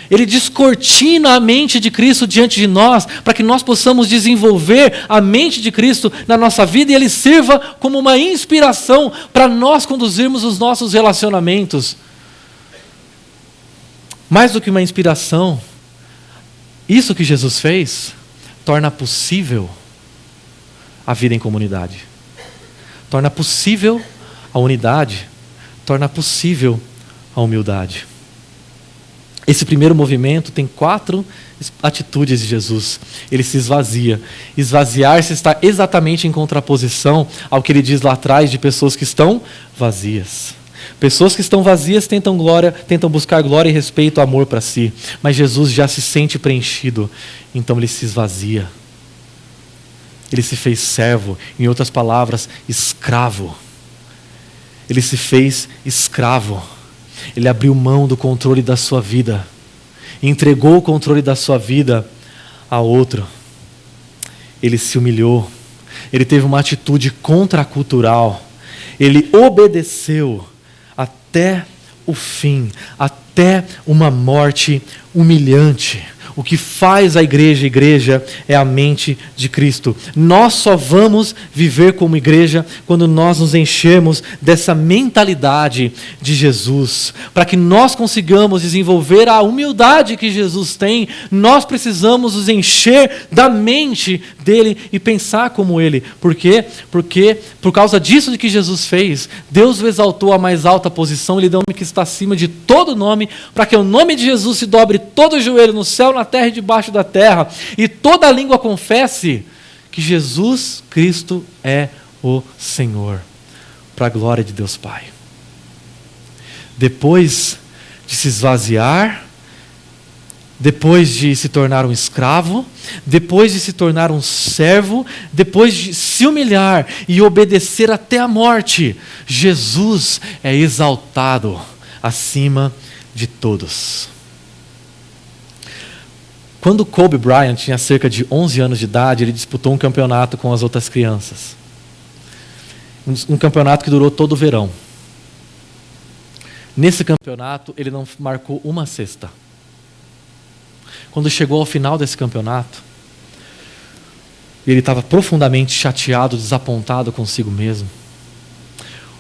Ele descortina a mente de Cristo diante de nós, para que nós possamos desenvolver a mente de Cristo na nossa vida e ele sirva como uma inspiração para nós conduzirmos os nossos relacionamentos. Mais do que uma inspiração, isso que Jesus fez torna possível a vida em comunidade. Torna possível a unidade, torna possível a humildade. Esse primeiro movimento tem 4 atitudes de Jesus. Ele se esvazia. Esvaziar-se está exatamente em contraposição ao que ele diz lá atrás de pessoas que estão vazias. Pessoas que estão vazias tentam buscar glória e respeito, amor para si. Mas Jesus já se sente preenchido, então ele se esvazia. Ele se fez servo, em outras palavras, escravo. Ele se fez escravo. Ele abriu mão do controle da sua vida, entregou o controle da sua vida a outro. Ele se humilhou, ele teve uma atitude contracultural, ele obedeceu até o fim, até uma morte humilhante. O que faz a igreja é a mente de Cristo. Nós só vamos viver como igreja quando nós nos enchermos dessa mentalidade de Jesus. Para que nós consigamos desenvolver a humildade que Jesus tem, nós precisamos nos encher da mente dele e pensar como ele. Por quê? Porque por causa disso que Jesus fez, Deus o exaltou à mais alta posição, ele deu um nome que está acima de todo nome, para que o nome de Jesus se dobre todo o joelho no céu, na terra e debaixo da terra, e toda a língua confesse que Jesus Cristo é o Senhor, para a glória de Deus Pai. Depois de se esvaziar, depois de se tornar um escravo, depois de se tornar um servo, depois de se humilhar e obedecer até a morte, Jesus é exaltado acima de todos. Quando Kobe Bryant tinha cerca de 11 anos de idade, ele disputou um campeonato com as outras crianças. Um campeonato que durou todo o verão. Nesse campeonato, ele não marcou uma cesta. Quando chegou ao final desse campeonato, ele estava profundamente chateado, desapontado consigo mesmo.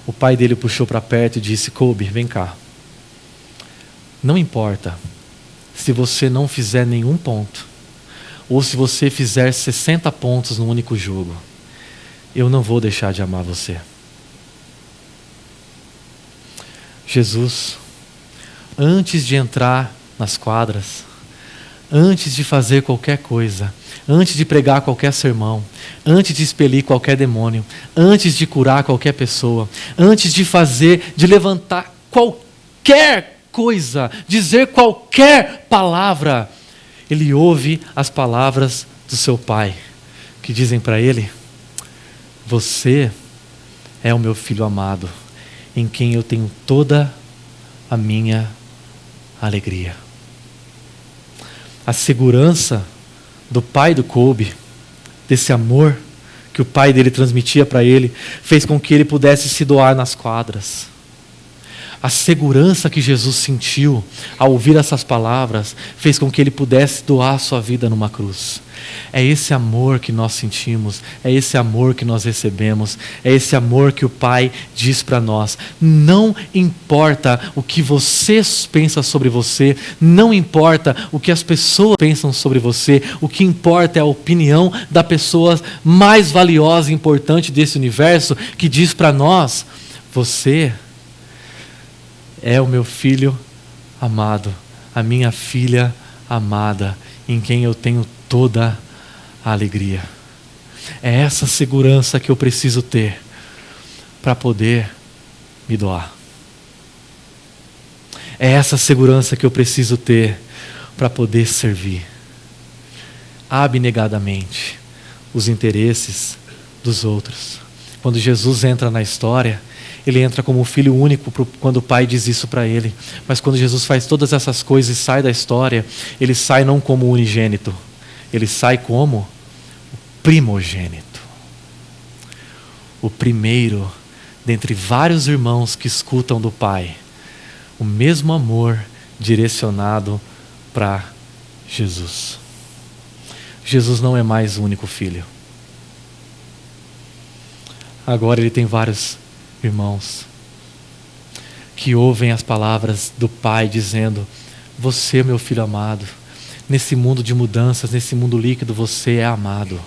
O pai dele o puxou para perto e disse: Kobe, vem cá. Não importa se você não fizer nenhum ponto, ou se você fizer 60 pontos num único jogo, eu não vou deixar de amar você. Jesus, antes de entrar nas quadras, antes de fazer qualquer coisa, antes de pregar qualquer sermão, antes de expelir qualquer demônio, antes de curar qualquer pessoa, antes de levantar qualquer coisa, dizer qualquer palavra, ele ouve as palavras do seu pai, que dizem para ele: você é o meu filho amado, em quem eu tenho toda a minha alegria. A segurança do pai do Colby, desse amor que o pai dele transmitia para ele, fez com que ele pudesse se doar nas quadras. A segurança que Jesus sentiu ao ouvir essas palavras fez com que ele pudesse doar a sua vida numa cruz. É esse amor que nós sentimos, é esse amor que nós recebemos, é esse amor que o Pai diz para nós. Não importa o que você pensa sobre você, não importa o que as pessoas pensam sobre você, o que importa é a opinião da pessoa mais valiosa e importante desse universo, que diz para nós: você é o meu filho amado, a minha filha amada, em quem eu tenho toda a alegria. É essa segurança que eu preciso ter para poder me doar. É essa segurança que eu preciso ter para poder servir abnegadamente os interesses dos outros. Quando Jesus entra na história, ele entra como filho único quando o pai diz isso para ele. Mas quando Jesus faz todas essas coisas e sai da história, ele sai não como unigênito, ele sai como o primogênito. O primeiro dentre vários irmãos que escutam do Pai o mesmo amor direcionado para Jesus. Jesus não é mais o único filho. Agora ele tem vários irmãos que ouvem as palavras do Pai dizendo: você, meu filho amado, nesse mundo de mudanças, nesse mundo líquido, você é amado.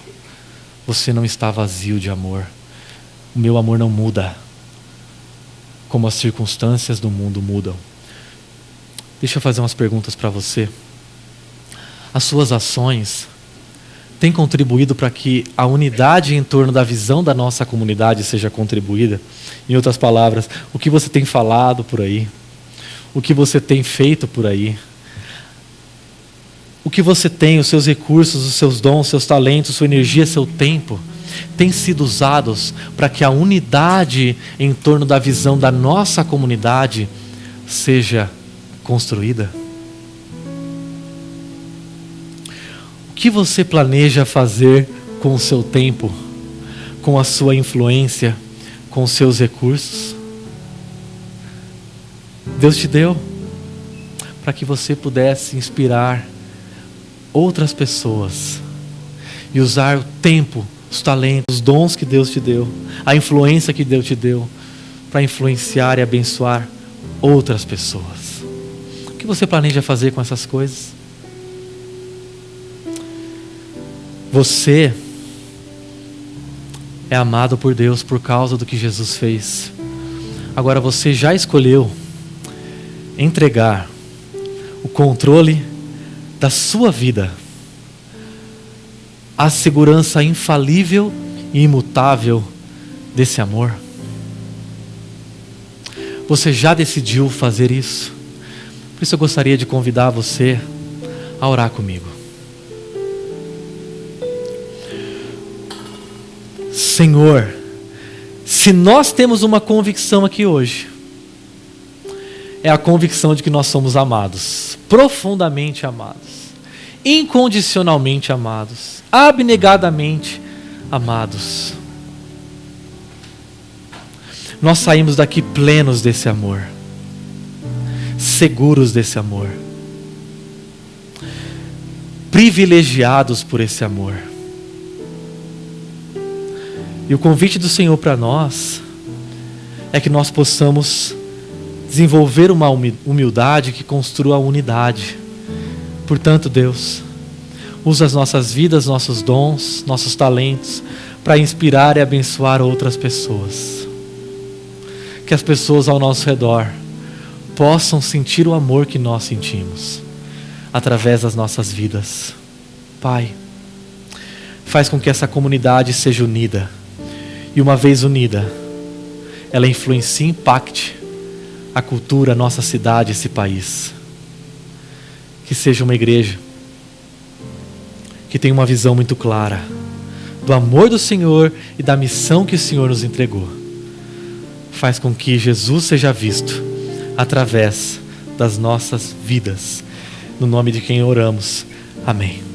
Você não está vazio de amor. O meu amor não muda como as circunstâncias do mundo mudam. Deixa eu fazer umas perguntas para você. As suas ações têm contribuído para que a unidade em torno da visão da nossa comunidade seja contribuída? Em outras palavras, o que você tem falado por aí? O que você tem feito por aí? O que você tem, os seus recursos, os seus dons, os seus talentos, sua energia, seu tempo, têm sido usados para que a unidade em torno da visão da nossa comunidade seja construída? O que você planeja fazer com o seu tempo, com a sua influência, com os seus recursos? Deus te deu para que você pudesse inspirar outras pessoas e usar o tempo, os talentos, os dons que Deus te deu, a influência que Deus te deu para influenciar e abençoar outras pessoas. O que você planeja fazer com essas coisas? Você é amado por Deus por causa do que Jesus fez. Agora você já escolheu entregar o controle da sua vida, a segurança infalível e imutável desse amor? Você já decidiu fazer isso? Por isso eu gostaria de convidar você a orar comigo. Senhor, se nós temos uma convicção aqui hoje, é a convicção de que nós somos amados, profundamente amados, incondicionalmente amados, abnegadamente amados. Nós saímos daqui plenos desse amor, seguros desse amor, privilegiados por esse amor. E o convite do Senhor para nós é que nós possamos desenvolver uma humildade que construa a unidade. Portanto, Deus, usa as nossas vidas, nossos dons, nossos talentos para inspirar e abençoar outras pessoas. Que as pessoas ao nosso redor possam sentir o amor que nós sentimos através das nossas vidas. Pai, faz com que essa comunidade seja unida. E uma vez unida, ela influencie e impacte a cultura, a nossa cidade, esse país. Que seja uma igreja que tenha uma visão muito clara do amor do Senhor e da missão que o Senhor nos entregou. Faz com que Jesus seja visto através das nossas vidas. No nome de quem oramos. Amém.